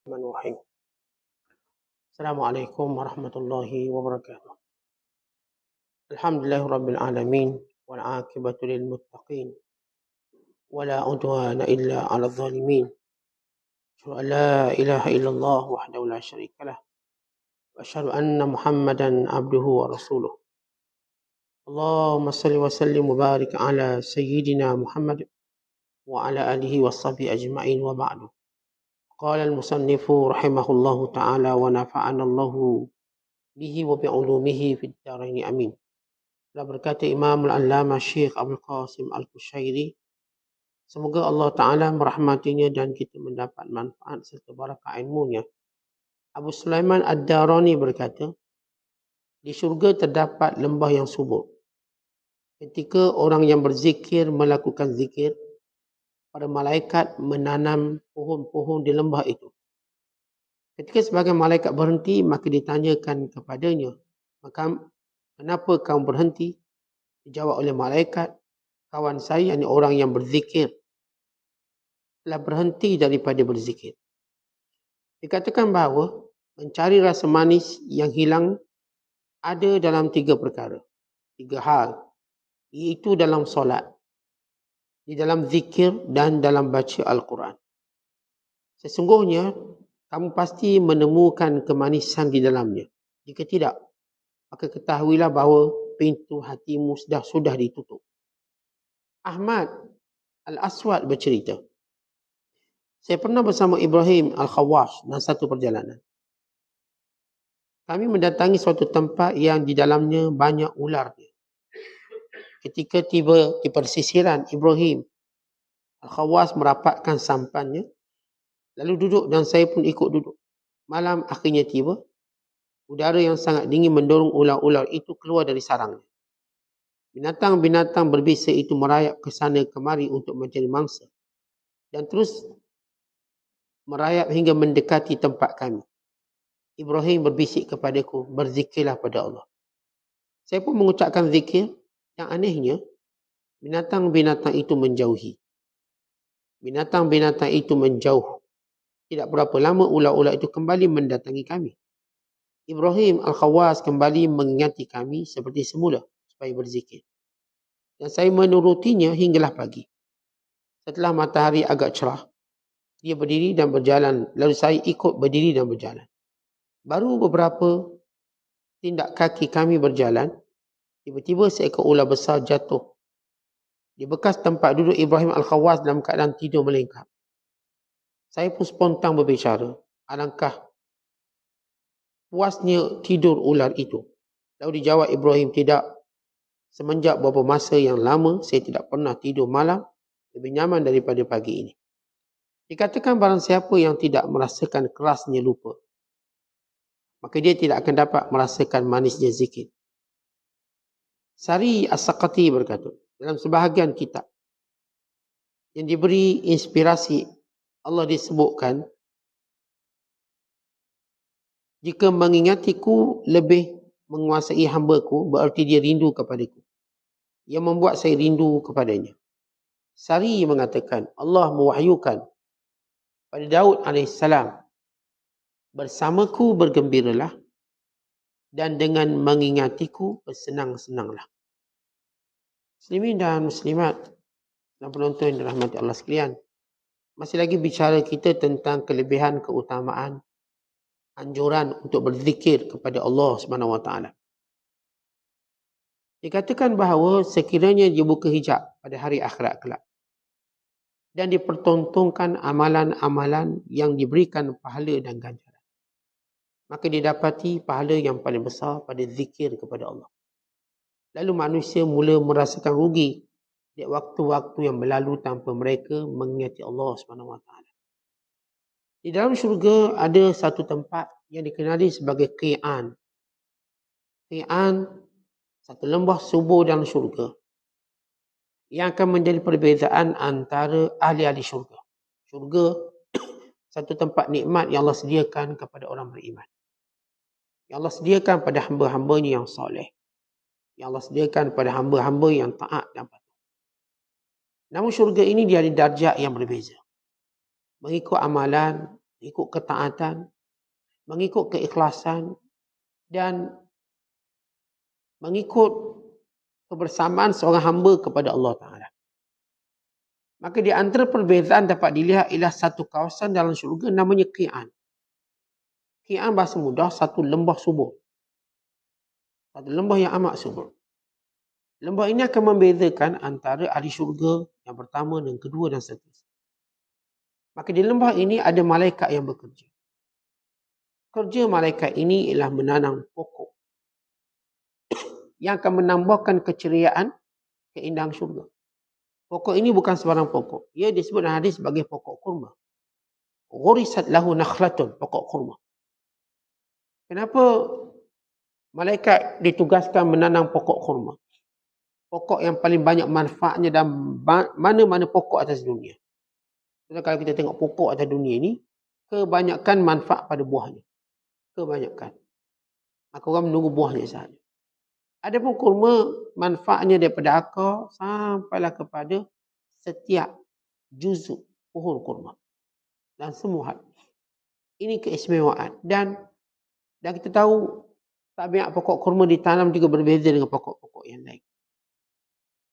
Bismillahirrahmanirrahim. Assalamualaikum warahmatullahi wabarakatuh. Alhamdulillahirabbil alamin wal 'aqibatu lil muttaqin wala udwana illa 'alal zalimin. Asyhadu an la ilaha illallah wahdahu la syarikalah wa asyhadu anna Muhammadan abduhu wa rasuluh. Allahumma shalli wa sallim wa barik ala sayyidina Muhammad wa ala alihi washabihi ajma'in wa ba'du. Qala al-musannifu rahimahullahu ta'ala wa nafa'ana Allahu bihi wa bi'ulumihi fid dharain amin. Telah berkata Imam Al-Allamah Syekh Abdul Qasim Al-Qushairi, semoga Allah Ta'ala merahmatinya dan kita mendapat manfaat serta barakah ilmunya. Abu Sulaiman Ad-Darani berkata, di syurga terdapat lembah yang subur. Ketika orang yang berzikir melakukan zikir, para malaikat menanam pohon-pohon di lembah itu. Ketika sebagian malaikat berhenti, maka ditanyakan kepadanya, maka kenapa kamu berhenti? Dijawab oleh malaikat, kawan saya, yakni orang yang berzikir, telah berhenti daripada berzikir. Dikatakan bahawa mencari rasa manis yang hilang ada dalam 3 perkara, 3 hal, iaitu dalam solat, di dalam zikir dan dalam baca Al-Quran. Sesungguhnya kamu pasti menemukan kemanisan di dalamnya. Jika tidak, maka ketahuilah bahawa pintu hatimu sudah ditutup. Ahmad Al-Aswad bercerita, saya pernah bersama Ibrahim Al-Khawash dalam satu perjalanan. Kami mendatangi suatu tempat yang di dalamnya banyak ular. Ketika tiba di persisiran, Ibrahim Al-Khawash merapatkan sampannya, lalu duduk dan saya pun ikut duduk. Malam akhirnya tiba. Udara yang sangat dingin mendorong ular-ular itu keluar dari sarangnya. Binatang-binatang berbisa itu merayap ke sana kemari untuk mencari mangsa. Dan terus merayap hingga mendekati tempat kami. Ibrahim berbisik kepadaku, berzikirlah pada Allah. Saya pun mengucapkan zikir. Yang anehnya, binatang-binatang itu menjauhi. Binatang-binatang itu menjauh. Tidak berapa lama ular-ular itu kembali mendatangi kami. Ibrahim Al-Khawas kembali mengingati kami seperti semula supaya berzikir. Dan saya menurutinya hinggalah pagi. Setelah matahari agak cerah, dia berdiri dan berjalan. Lalu saya ikut berdiri dan berjalan. Baru beberapa tindak kaki kami berjalan, tiba-tiba seekor ular besar jatuh di bekas tempat duduk Ibrahim Al-Khawas dalam keadaan tidur melengkap. Saya pun spontan berbicara, alangkah puasnya tidur ular itu. Lalu dijawab Ibrahim, tidak. Semenjak beberapa masa yang lama, saya tidak pernah tidur malam lebih nyaman daripada pagi ini. Dikatakan barang siapa yang tidak merasakan kerasnya lupa, maka dia tidak akan dapat merasakan manisnya zikir. Sari As-Saqati berkata, dalam sebahagian kitab yang diberi inspirasi, Allah disebutkan, jika mengingatiku lebih menguasai hamba-Ku, berarti dia rindu kepadaku. Yang membuat saya rindu kepadanya. Sari mengatakan, Allah mewahyukan pada Daud AS, bersamaku bergembiralah dan dengan mengingatiku bersenang-senanglah. Muslimin dan muslimat dan penonton yang dirahmati Allah sekalian, masih lagi bicara kita tentang kelebihan keutamaan anjuran untuk berzikir kepada Allah SWT. Dikatakan bahawa sekiranya dia buka hijab pada hari akhirat kelak dan dipertontonkan amalan-amalan yang diberikan pahala dan ganjaran, maka didapati pahala yang paling besar pada zikir kepada Allah. Lalu manusia mula merasakan rugi di waktu-waktu yang berlalu tanpa mereka mengingati Allah SWT. Di dalam syurga ada satu tempat yang dikenali sebagai Qi'an. Qi'an, satu lembah subur dalam syurga yang akan menjadi perbezaan antara ahli-ahli syurga. Syurga satu tempat nikmat yang Allah sediakan kepada orang beriman. Yang Allah sediakan pada hamba-hambanya yang soleh. Yang Allah sediakan pada hamba-hamba yang taat dan patuh. Namun syurga ini dia ada darjat yang berbeza. Mengikut amalan mengikut ketaatan, mengikut keikhlasan, dan mengikut kebersamaan seorang hamba kepada Allah Ta'ala. Maka di antara perbezaan dapat dilihat ialah satu kawasan dalam syurga namanya Qi'an. Qi'an bahasa mudah, satu lembah subur. Satu lembah yang amat subur. Lembah ini akan membezakan antara ahli syurga yang pertama dan kedua dan seterusnya. Maka di lembah ini ada malaikat yang bekerja. Kerja malaikat ini ialah menanam pokok yang akan menambahkan keceriaan, keindahan syurga. Pokok ini bukan sebarang pokok. Ia disebut dalam hadis sebagai pokok kurma. Ghurisat lahu nakhlatun, pokok kurma. Kenapa malaikat ditugaskan menanam pokok kurma? Pokok yang paling banyak manfaatnya dan mana-mana pokok atas dunia. Jadi kalau kita tengok pokok atas dunia ini, kebanyakan manfaat pada buahnya. Kebanyakan. Maka orang menunggu buahnya sahaja. Adapun kurma, manfaatnya daripada akar sampailah kepada setiap juzuk pohon kurma. Dan semua hal. Ini keistimewaan. Dan kita tahu, tabiat pokok kurma ditanam juga berbeza dengan pokok-pokok yang lain.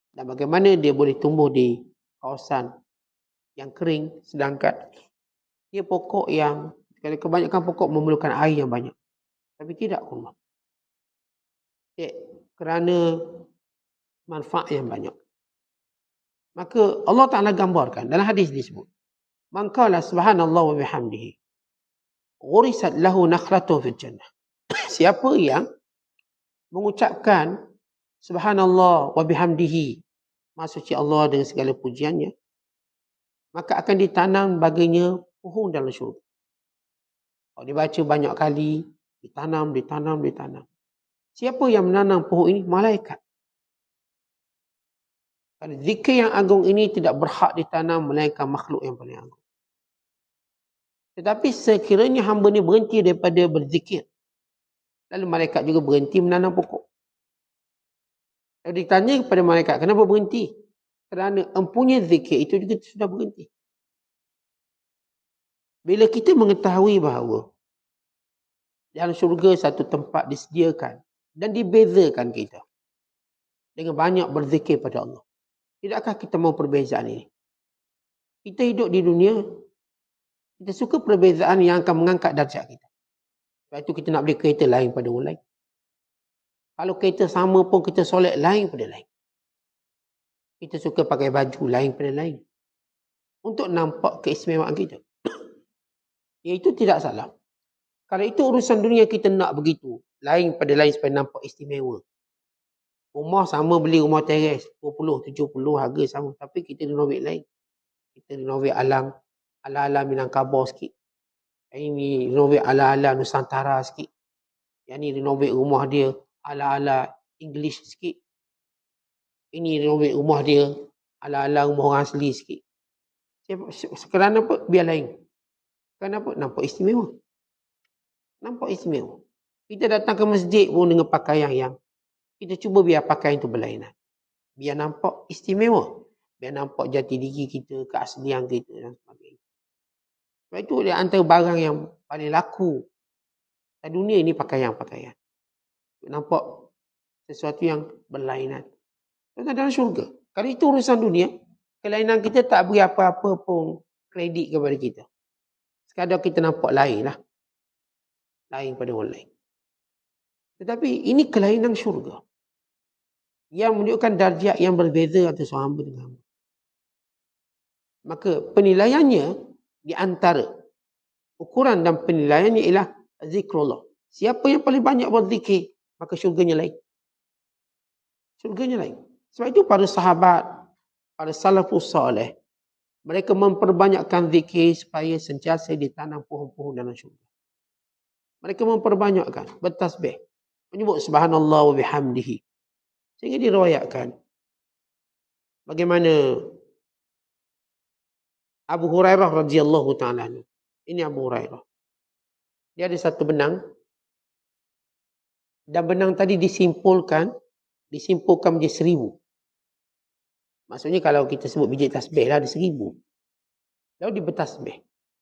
Dan bagaimana dia boleh tumbuh di kawasan yang kering, sedangkan dia pokok yang, kebanyakan pokok memerlukan air yang banyak. Tapi tidak kurma. Kerana manfaat yang banyak. Maka Allah Ta'ala gambarkan dalam hadis disebut, man qala subhanallah wa bihamdihi ghurisat lahu nakhlatun fil jannah. Siapa yang mengucapkan subhanallah wa bihamdihi, maha suci Allah dengan segala pujiannya, maka akan ditanam baginya pohon dalam syurga. Kalau dibaca banyak kali, ditanam. Siapa yang menanam pohon ini? Malaikat. Kerana zikir yang agung ini tidak berhak ditanam melainkan makhluk yang paling agung. Tetapi sekiranya hamba ni berhenti daripada berzikir, lalu malaikat juga berhenti menanam pokok. Kalau ditanya kepada malaikat, kenapa berhenti? Kerana empunya zikir itu juga sudah berhenti. Bila kita mengetahui bahawa dalam syurga satu tempat disediakan dan dibezakan kita dengan banyak berzikir pada Allah, tidakkah kita mahu perbezaan ini? Kita hidup di dunia, kita suka perbezaan yang akan mengangkat darjat kita. Sebab itu kita nak beli kereta lain pada orang lain. Kalau kereta sama pun kita solat lain pada lain. Kita suka pakai baju lain pada lain. Untuk nampak keistimewaan kita. Iaitu tidak salah. Kalau itu urusan dunia kita nak begitu. Lain pada lain supaya nampak istimewa. Rumah sama, beli rumah teres 20, 70 harga sama. Tapi kita renovate lain. Kita renovate ala-ala Minangkabau sikit. Ini renovate ala-ala Nusantara sikit. Yang ni renovate rumah dia ala-ala English sikit. Ini renovate rumah dia ala-ala rumah orang asli sikit. Kerana apa? Biar lain. Kenapa? Nampak istimewa. Nampak istimewa. Kita datang ke masjid pun dengan pakaian yang kita cuba biar pakaian itu berlainan. Biar nampak istimewa. Biar nampak jati diri kita, keaslian kita dan sebagainya. Sebab itu di antara barang yang paling laku di dunia ini pakaian-pakaian. Nampak sesuatu yang berlainan. Dalam syurga. Kalau itu urusan dunia, kelainan kita tak beri apa-apa pun kredit kepada kita. Sekadar kita nampak lain lah. Lain pada orang lain. Tetapi ini kelainan syurga. Yang menunjukkan darjat yang berbeza antara seorang hamba dengan hamba. Maka penilaiannya di antara ukuran dan penilaiannya ialah zikrullah. Siapa yang paling banyak berzikir, maka syurganya lain. Syurganya lain. Sebab itu para sahabat, para salafus salih, mereka memperbanyakkan zikir supaya sentiasa ditanam pohon-pohon dalam syurga. Mereka memperbanyakkan bertasbih, menyebut subhanallah wa bihamdihi. Sehingga diriwayatkan bagaimana Abu Hurairah radhiyallahu ta'ala. Ini Abu Hurairah. Dia ada satu benang. Dan benang tadi disimpulkan menjadi 1000. Maksudnya kalau kita sebut biji tasbih lah ada 1000. Lalu dia bertasbih.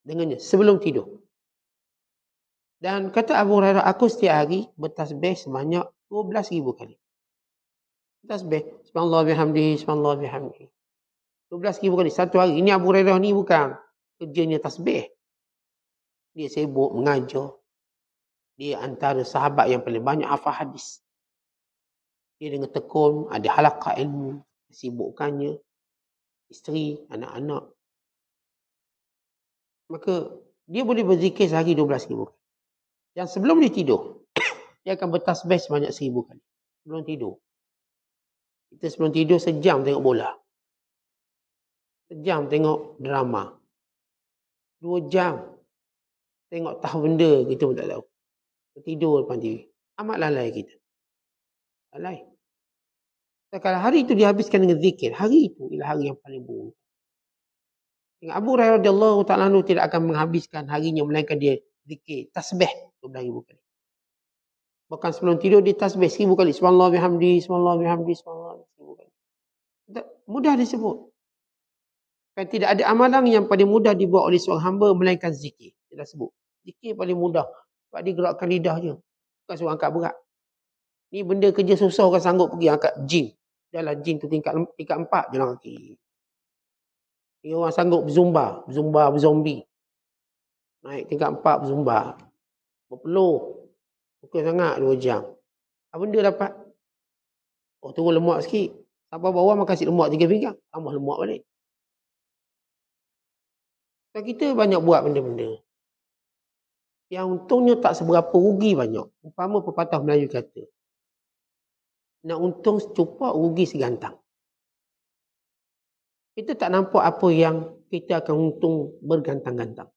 dengannya sebelum tidur. Dan kata Abu Hurairah, aku setiap hari bertasbih sebanyak 12,000 kali. Tasbih. Subhanallah bihamdihi, subhanallah bihamdihi. 12,000 kali satu hari. Ini Abu Hurairah ni bukan kerjanya tasbih. Dia sibuk mengajar. Dia antara sahabat yang paling banyak hafal hadis. Dia dengan tekun, ada halaqah ilmu, sibukkannya, isteri, anak-anak. Maka dia boleh berzikir sehari 12,000 kali. Yang sebelum dia tidur, dia akan bertasbih sebanyak 1,000 kali. Sebelum tidur. Kita sebelum tidur sejam tengok bola. Sejam tengok drama. 2 jam tengok tahu benda kita pun tak tahu. Tidur depan TV. Amat lalai kita. Lalai. Dan kalau hari itu dihabiskan dengan zikir, hari itu ialah hari yang paling buruk. Abu Hurairah radhiyallahu ta'ala anhu tidak akan menghabiskan harinya melainkan dia zikir, tasbih 12,000 kali. Bahkan sebelum tidur dia tasbih 1,000 kali. Subhanallah bihamdi, subhanallah bihamdi, subhanallah 1,000 kali. Mudah disebut. Kan tidak ada amalan yang paling mudah dibuat oleh seorang hamba melainkan zikir. Kita sebut. Zikir paling mudah. Sebab dia gerakkan lidah je. Bukan suruh angkat berat. Ni benda kerja susah orang sanggup pergi angkat gym. Dalam gym tu tingkat 4 jalan kaki. Ni orang sanggup berzumba, berzombie. Naik tingkat 4 berzumba. Berpeluh. Bukan sangat 2 jam. Apa benda dapat? Oh, turun lemak sikit. Sampai bawah makan si lemak 3 pinggang. Tambah lemak balik. Dan kita banyak buat benda-benda yang untungnya tak seberapa, rugi banyak. Umpama pepatah Melayu kata, nak untung secupak, rugi segantang. Kita tak nampak apa yang kita akan untung bergantang-gantang.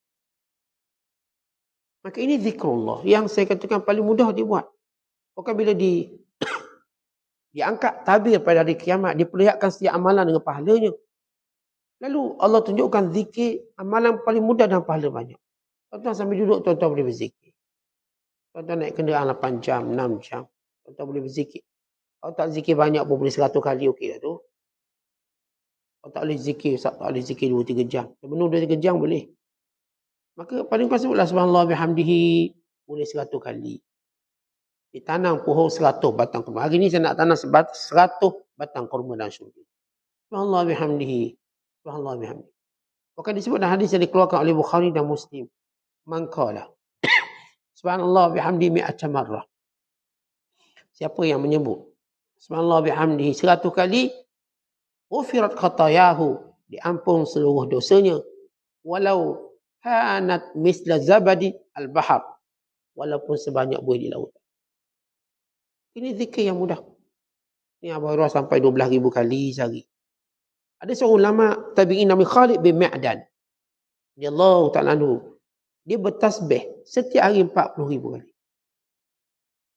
Maka ini zikrullah yang saya katakan paling mudah dibuat. Bukan bila diangkat tabir pada hari kiamat, diperlihatkan setiap amalan dengan pahalanya. Lalu Allah tunjukkan zikir amalan paling mudah dan pahala banyak. Tuan-tuan sambil duduk, tuan-tuan boleh berzikir. Tuan-tuan naik kenderaan 8 jam, 6 jam. Tuan-tuan boleh berzikir. Kalau tak zikir banyak pun boleh 100 kali, okey lah tu. Kalau tak boleh zikir, tak boleh zikir 2-3 jam. Penuh 2-3 jam boleh. Maka paling kuat sebutlah subhanallah bihamdihi, boleh 100 kali. Ditanam pohon 100 batang kurma. Hari ni saya nak tanam 100 batang kurma dalam syurga. Subhanallah bihamdihi. Subhanallah bihamdihi. Bahkan disebut dalam hadis yang dikeluarkan oleh Bukhari dan Muslim. Man qala subhanallah bihamdihi mi'ata marrah. Siapa yang menyebut subhanallah bihamdihi 100 kali, ghufirat khatayahu, diampun seluruh dosanya, walau kanat misla zabadi al-bahar, walaupun sebanyak buih di laut. Ini zikir yang mudah. Ini Abu Hurairah sampai 12,000 kali sehari. Ada seorang ulama tabi'in nama Khalid bin Ma'dan. Radhiyallahu ta'ala anhu. Dia bertasbih setiap hari 40,000 kali.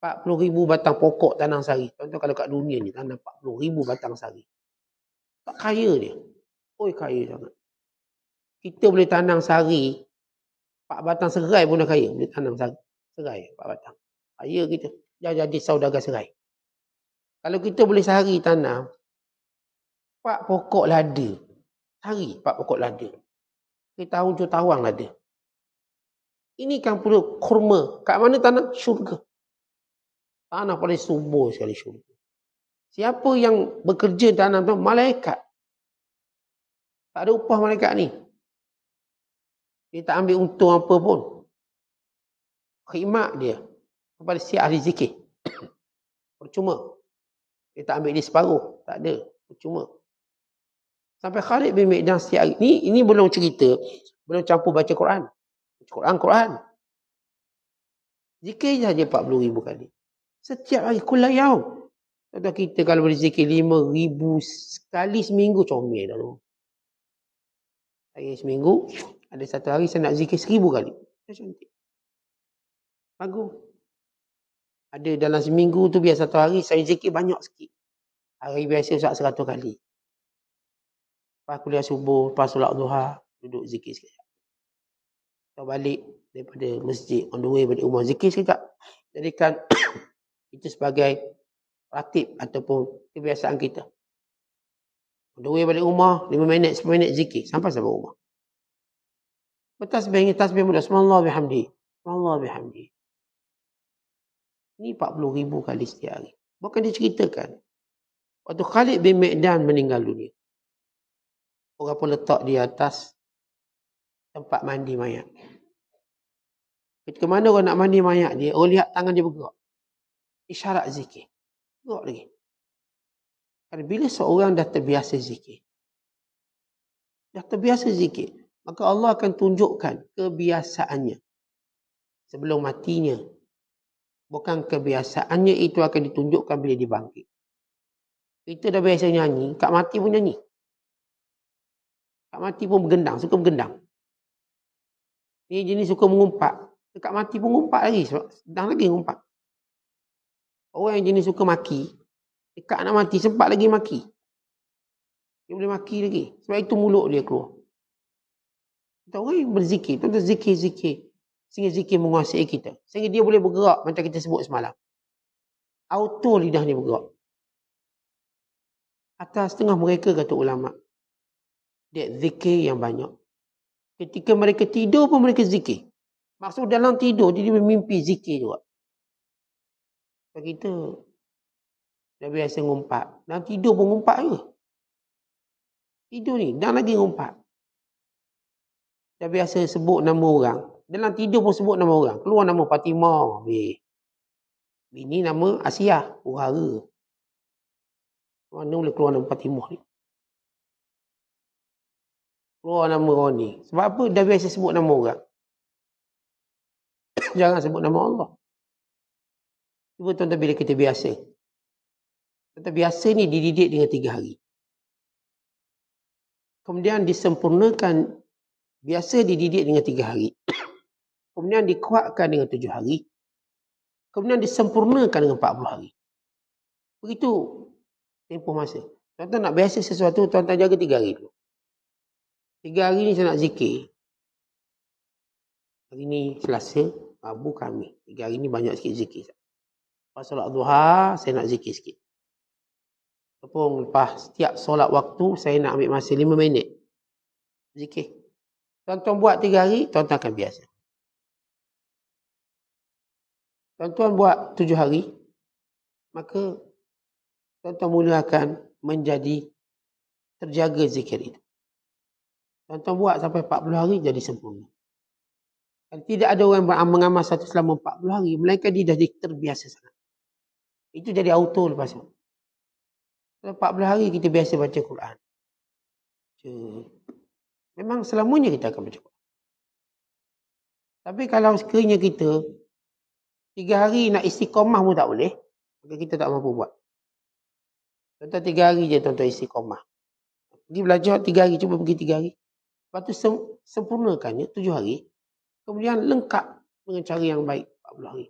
40,000 batang pokok tanam sehari. Tuan-tuan kalau kat dunia ni tanam 40,000 batang sehari. Tak kaya dia. Oi, kaya sangat. Kita boleh tanam sehari 4 batang serai pun dah kaya. Boleh tanam serai 4 batang. Kaya kita. Dah jadi saudagar serai. Kalau kita boleh sehari tanam 4 pokok lada. Sehari 4 pokok lada. Kita tahu tawang lada. Ini kan perlu kurma. Kat mana tanam? Syurga. Tanah paling subur sekali syurga. Siapa yang bekerja tanam tu? Malaikat. Tak ada upah malaikat ni. Dia tak ambil untung apa pun. Khidmat dia kepada si ahli zikir. Percuma. Dia tak ambil dia separuh. Tak ada. Percuma. Sampai Khalid bin Ma'dan setiap hari. Ini belum cerita. Belum campur baca Quran. Quran. Zikir saja 40,000 kali. Setiap hari, kulla yaum. Contoh kita kalau boleh zikir 5,000 sekali seminggu, comel dah tu. Hari seminggu, ada satu hari saya nak zikir 1,000 kali. Cantik. Bagus. Ada dalam seminggu tu biasa satu hari saya zikir banyak sikit. Hari biasa 100 kali. Lepas kuliah subuh, lepas solat duha, duduk zikir sekejap. Kita balik daripada masjid, on the way balik rumah, zikir sekejap. Jadikan itu sebagai ratib ataupun kebiasaan kita. On the way balik rumah, 5 minit, 10 minit zikir sampai rumah. Tasbih mudah. Subhanallah bihamdi. Subhanallah bihamdi. Ini 40,000 kali setiap hari. Bukan dia ceritakan. Waktu Khalid bin Mi'dan meninggal dunia. Orang pun letak di atas tempat mandi mayat. Ketika mana orang nak mandi mayat dia, orang lihat tangan dia bergerak. Isyarat zikir. Gerak lagi. Kerana bila seorang dah terbiasa zikir, maka Allah akan tunjukkan kebiasaannya sebelum matinya. Bukan kebiasaannya itu akan ditunjukkan bila dibangkit. Kita dah biasa nyanyi, kat mati pun nyanyi. Kat mati pun bergendang, suka bergendang. Ni jenis suka mengumpat. Dekat mati pun ngumpat lagi, sebab sedang lagi ngumpat. Orang yang jenis suka maki, dekat nak mati sempat lagi maki. Dia boleh maki lagi. Sebab itu mulut dia keluar. Kita orang yang berzikir, tuan-tuan zikir. Sehingga zikir menguasai kita. Sehingga dia boleh bergerak macam kita sebut semalam. Auto lidah dia bergerak. Atas setengah mereka kata ulama, dia zikir yang banyak. Ketika mereka tidur pun mereka zikir. Maksud dalam tidur dia bermimpi zikir juga. Sebab kita dah biasa ngumpat. Dalam tidur pun ngumpat juga. Tidur ni, dah lagi ngumpat. Dah biasa sebut nama orang. Dalam tidur pun sebut nama orang. Keluar nama Fatimah. Bini nama Asia. Urara. Mana boleh keluar nama Fatimah ni? Keluar nama Roni. Sebab apa? Dah biasa sebut nama orang. Jangan sebut nama Allah. Cuba tuan-tuan bila kita biasa. Tuan-tuan biasa ni dididik dengan 3 hari. Kemudian disempurnakan. Biasa dididik dengan 3 hari. Kemudian dikuatkan dengan 7 hari. Kemudian disempurnakan dengan 40 hari. Begitu tempoh masa. Tuan-tuan nak biasa sesuatu, tuan-tuan jaga 3 hari dulu. 3 hari ni saya nak zikir. Hari ni Selasa, Rabu, Khamis. 3 hari ni banyak sikit zikir. Lepas solat duha, saya nak zikir sikit. Lepas setiap solat waktu, saya nak ambil masa 5 minit. Zikir. Tuan-tuan buat 3 hari, tuan-tuan akan biasa. Tuan-tuan buat 7 hari, maka tuan-tuan mula akan menjadi terjaga zikir itu. Tuan-tuan buat sampai 40 hari, jadi sempurna. Dan tidak ada orang yang mengamal satu selama 40 hari, melainkan dia dah terbiasa sangat. Itu jadi auto lepas itu. Dalam 40 hari kita biasa baca Quran. Memang selamanya kita akan baca Quran. Tapi kalau sekiranya kita 3 hari nak istiqamah pun tak boleh, maka kita tak mampu buat. Contoh 3 hari je tuan-tuan istiqamah. Pergi belajar 3 hari, cuba pergi 3 hari. Lepas tu sempurnakannya 7 hari. Kemudian lengkap dengan cara yang baik 40 hari.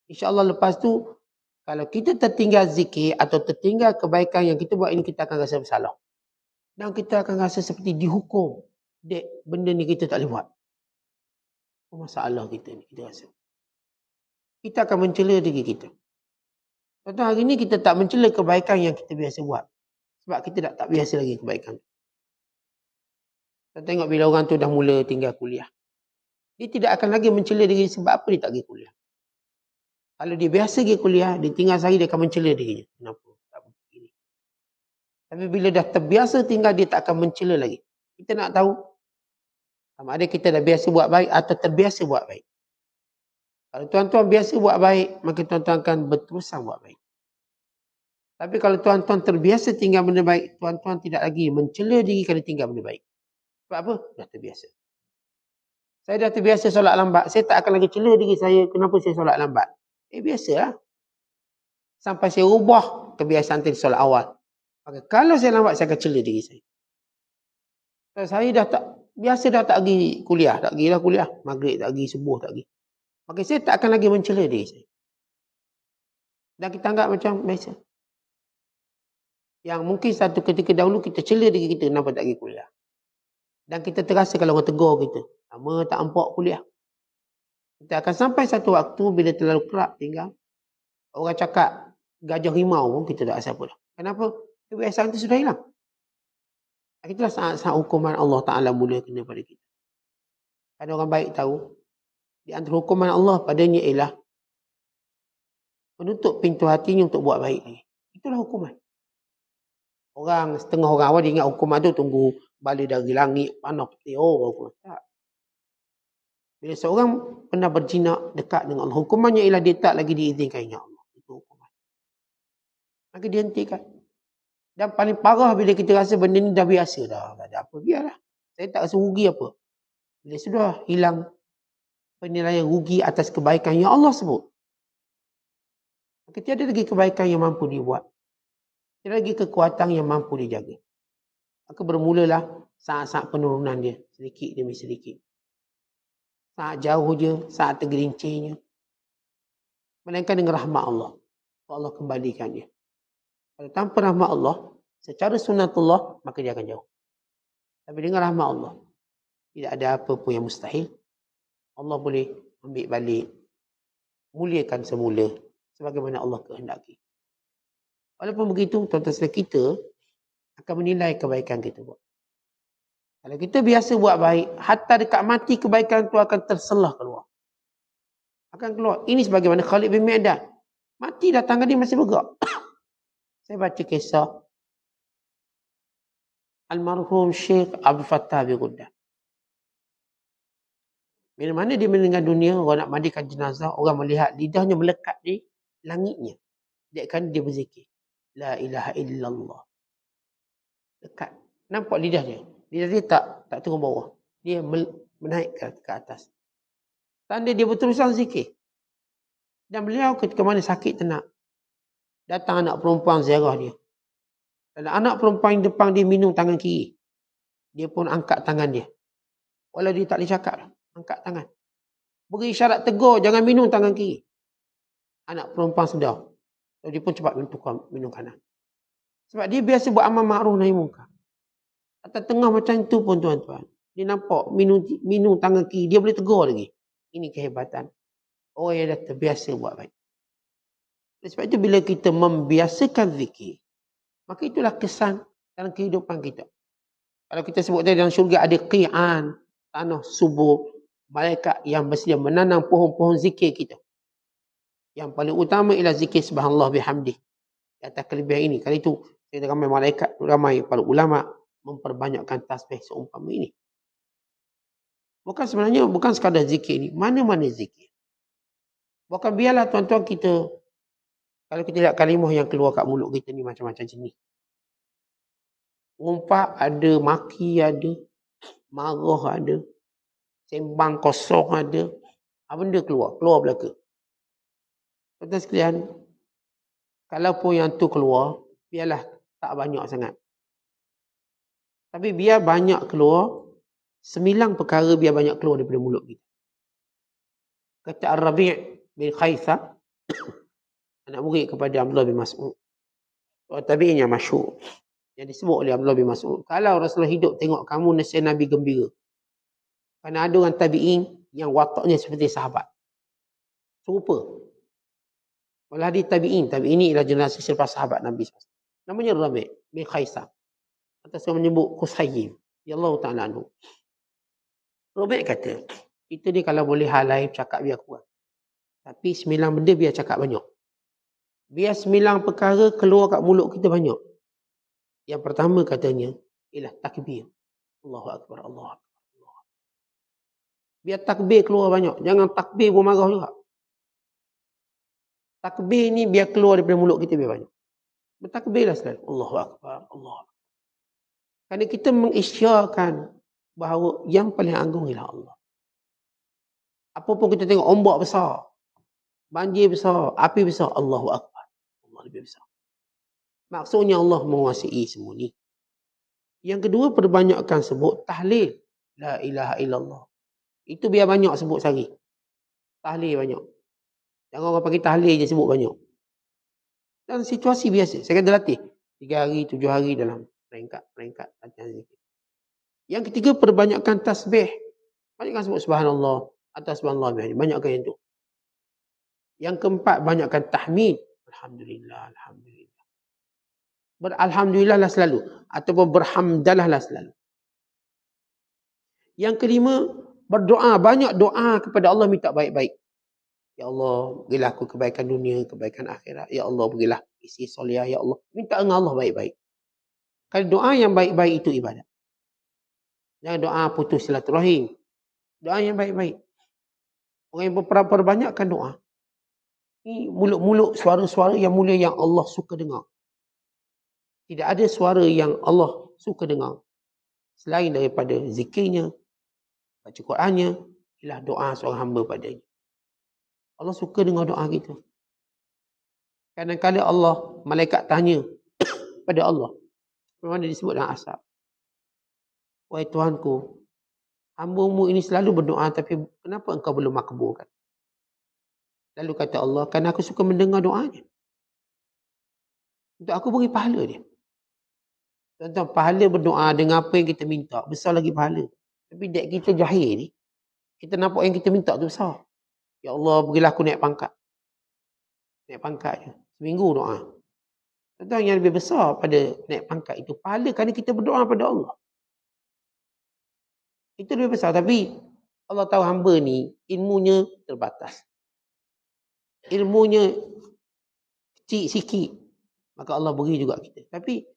InsyaAllah lepas tu, kalau kita tertinggal zikir atau tertinggal kebaikan yang kita buat ini, kita akan rasa bersalah. Dan kita akan rasa seperti dihukum. Dek, benda ni kita tak boleh buat. Masalah kita ni, kita rasa. Kita akan mencela diri kita. Contoh hari ni kita tak mencela kebaikan yang kita biasa buat. Sebab kita tak biasa lagi kebaikan. Kita tengok bila orang tu dah mula tinggal kuliah. Dia tidak akan lagi mencela diri sebab apa dia tak pergi kuliah. Kalau dia biasa pergi kuliah, dia tinggal sehari dia akan mencela dirinya. Kenapa? Tak begini. Tapi bila dah terbiasa tinggal, dia tak akan mencela lagi. Kita nak tahu sama ada kita dah biasa buat baik atau terbiasa buat baik. Kalau tuan-tuan biasa buat baik, maka tuan-tuan akan berterusan buat baik. Tapi kalau tuan-tuan terbiasa tinggal benda baik, tuan-tuan tidak lagi mencela diri kerana tinggal benda baik. Sebab apa? Dah terbiasa. Saya dah terbiasa solat lambat. Saya tak akan lagi cela diri saya kenapa saya solat lambat. Biasalah. Sampai saya ubah kebiasaan tadi solat awal. Maka kalau saya lambat, saya akan cela diri saya. Kalau saya dah tak biasa dah tak pergi kuliah. Tak pergilah kuliah. Maghrib tak pergi, subuh tak pergi. Maka saya tak akan lagi mencela diri saya. Dan kita anggap macam biasa. Yang mungkin satu ketika dahulu kita cela diri kita kenapa tak pergi kuliah. Dan kita terasa kalau orang tegur kita. Lama tak nampak kuliah. Kita akan sampai satu waktu bila terlalu kerap tinggal. Orang cakap gajah rimau pun kita tak rasa apa dah. Kenapa? Kebiasaan itu sudah hilang. Itulah saat-saat hukuman Allah Ta'ala mula kena pada kita. Kan orang baik tahu, di antara hukuman Allah padanya ialah menutup pintu hatinya untuk buat baik lagi. Itulah hukuman. Setengah orang awal dia ingat hukuman tu tunggu balik dari langit, panah peti, hukuman. Tak. Bila seorang pernah berjinak dekat dengan Allah, hukumannya ialah dia tak lagi diizinkan ingat Allah. Itu hukuman. Maka dia hentikan. Dan paling parah bila kita rasa benda ni dah biasa dah. Tak ada apa, biarlah. Saya tak rasa rugi apa. Bila sudah hilang penilaian rugi atas kebaikan yang Allah sebut. Maka tiada lagi kebaikan yang mampu dibuat. Tiada lagi kekuatan yang mampu dijaga. Maka bermulalah saat-saat penurunan dia. Sedikit demi sedikit. Saat jauh je, saat tergelincirnya. Melainkan dengan rahmat Allah. Allah kembalikan dia. Kalau tanpa rahmat Allah, secara sunatullah, maka dia akan jauh. Tapi dengan rahmat Allah, tidak ada apa pun yang mustahil. Allah boleh ambil balik, muliakan semula, sebagaimana Allah kehendaki. Walaupun begitu, tuan-tuan kita akan menilai kebaikan kita buat. Kalau kita biasa buat baik, hatta dekat mati kebaikan tu akan terselah keluar. Akan keluar. Ini sebagaimana Khalid bin Mi'dan. Mati dah tangan dia masih bergerak. Saya baca kisah almarhum Syekh Abdul Fattah bin Ghuddah. Bila mana dia meninggal dunia, orang nak mandikan jenazah, orang melihat lidahnya melekat di langitnya. Dia akan dia berzikir. La ilaha illallah. Dekat. Nampak lidah dia. Lidah dia tak turun bawah. Dia menaik ke atas. Tanda dia berterusan zikir. Dan beliau ketika mana sakit tenat, datang anak perempuan ziarah dia. Dan anak perempuan yang depan dia minum tangan kiri. Dia pun angkat tangan dia. Walau dia tak boleh cakap. Angkat tangan. Beri isyarat tegur, jangan minum tangan kiri. Anak perempuan sedar. Dia pun cepat minum kanan. Sebab dia biasa buat amal ma'ruf nahi munkar. Atas tengah macam itu pun tuan-tuan. Dia nampak minum tangan kiri. Dia boleh tegur lagi. Ini kehebatan. Orang yang dah terbiasa buat baik. Sebab itu bila kita membiasakan zikir, maka itulah kesan dalam kehidupan kita. Kalau kita sebut tadi dalam syurga ada qi'an, tanah subur, malaikat yang bersedia menanam pohon-pohon zikir kita. Yang paling utama ialah zikir subhanallah bihamdih. Di atas kelebihan ini. Kali itu, kita ramai malaikat, ramai para ulama memperbanyakkan tasbih seumpama ini. Bukan sekadar zikir ini. Mana-mana zikir. Bukan biarlah tuan-tuan kita, kalau kita lihat kalimah yang keluar kat mulut kita ni macam-macam jenis. Ngumpat ada, maki ada, marah ada, sembang kosong ada. Apa benda keluar belaka. Tuan-tuan sekalian, kalaupun yang tu keluar, biarlah tak banyak sangat. Tapi biar banyak keluar, 9 perkara biar banyak keluar daripada mulut kita. Kata Ar-Rabi' bin Khaitham, anak murid kepada Abdullah bin Mas'ud. Tabi'in yang masyhur. Yang disebut oleh Abdullah bin Mas'ud. Kalau Rasulullah hidup tengok kamu nasihat Nabi gembira. Kerana ada orang tabi'in yang wataknya seperti sahabat. Serupa. Walau hadis tabi'in. Tabi'in ini ialah generasi selepas sahabat Nabi SAW. Namanya Rabi' bin Khaitham. Atas orang menyebut Qusayyim. Ya Allah Ta'ala anhu. Rabi' kata, kita ni kalau boleh halai cakap biar kuat. Tapi 9 benda biar cakap banyak. Biar 9 perkara keluar kat mulut kita banyak. Yang pertama katanya ialah takbir. Allahu Akbar, Allahu Akbar. Biar takbir keluar banyak. Jangan takbir pun marah juga. Takbir ni biar keluar daripada mulut kita biar banyak. Bertakbirlah selalu. Allahu Akbar, Allahu Akbar. Kerana kita mengisyarkan bahawa yang paling agung ialah Allah. Apapun kita tengok ombak besar, banjir besar, api besar, Allahu Akbar. Allah lebih besar. Maksudnya Allah menguasai semua ni. Yang kedua, perbanyakkan sebut tahlil. La ilaha illallah. Itu biar banyak sebut sehari. Tahlil banyak. Jangan orang panggil tahlil je sebut banyak. Dan situasi biasa. Saya kena latih. 3 hari, 7 hari dalam peringkat latihan zikir. Yang ketiga, perbanyakkan tasbih. Banyakkan sebut subhanallah. Atas subhanallah. Banyakkan yang tu. Yang keempat, banyakkan tahmid. Alhamdulillah, Alhamdulillah. Beralhamdulillah lah selalu. Ataupun berhamdalah lah selalu. Yang kelima, berdoa, banyak doa kepada Allah minta baik-baik. Ya Allah, berilah aku kebaikan dunia, kebaikan akhirat. Ya Allah, berilah isi soleh. Ya Allah, minta dengan Allah baik-baik. Kalau doa yang baik-baik itu ibadat. Jangan doa putus silaturahim. Doa yang baik-baik. Orang yang perbanyakkan doa. Ini mulut-mulut suara-suara yang mulia yang Allah suka dengar. Tidak ada suara yang Allah suka dengar selain daripada zikirnya, baca Qurannya, ialah doa seorang hamba padanya. Allah suka dengar doa kita. Kadang-kadang Allah, malaikat tanya pada Allah. Mana disebut dalam asar. Wahai Tuhanku, hamba-Mu ini selalu berdoa, tapi kenapa engkau belum makbulkan? Lalu kata Allah, kerana aku suka mendengar doanya. Untuk aku beri pahala dia. Tuan-tuan, pahala berdoa dengan apa yang kita minta, besar lagi pahala. Tapi dek kita jahil ni, kita nampak yang kita minta tu besar. Ya Allah, berilah aku naik pangkat. Naik pangkat je. Seminggu doa. Tuan-tuan, yang lebih besar pada naik pangkat itu, pahala kerana kita berdoa pada Allah. Itu lebih besar. Tapi Allah tahu hamba ni ilmunya terbatas. Ilmunya kecil sikit. Maka Allah beri juga kita. Tapi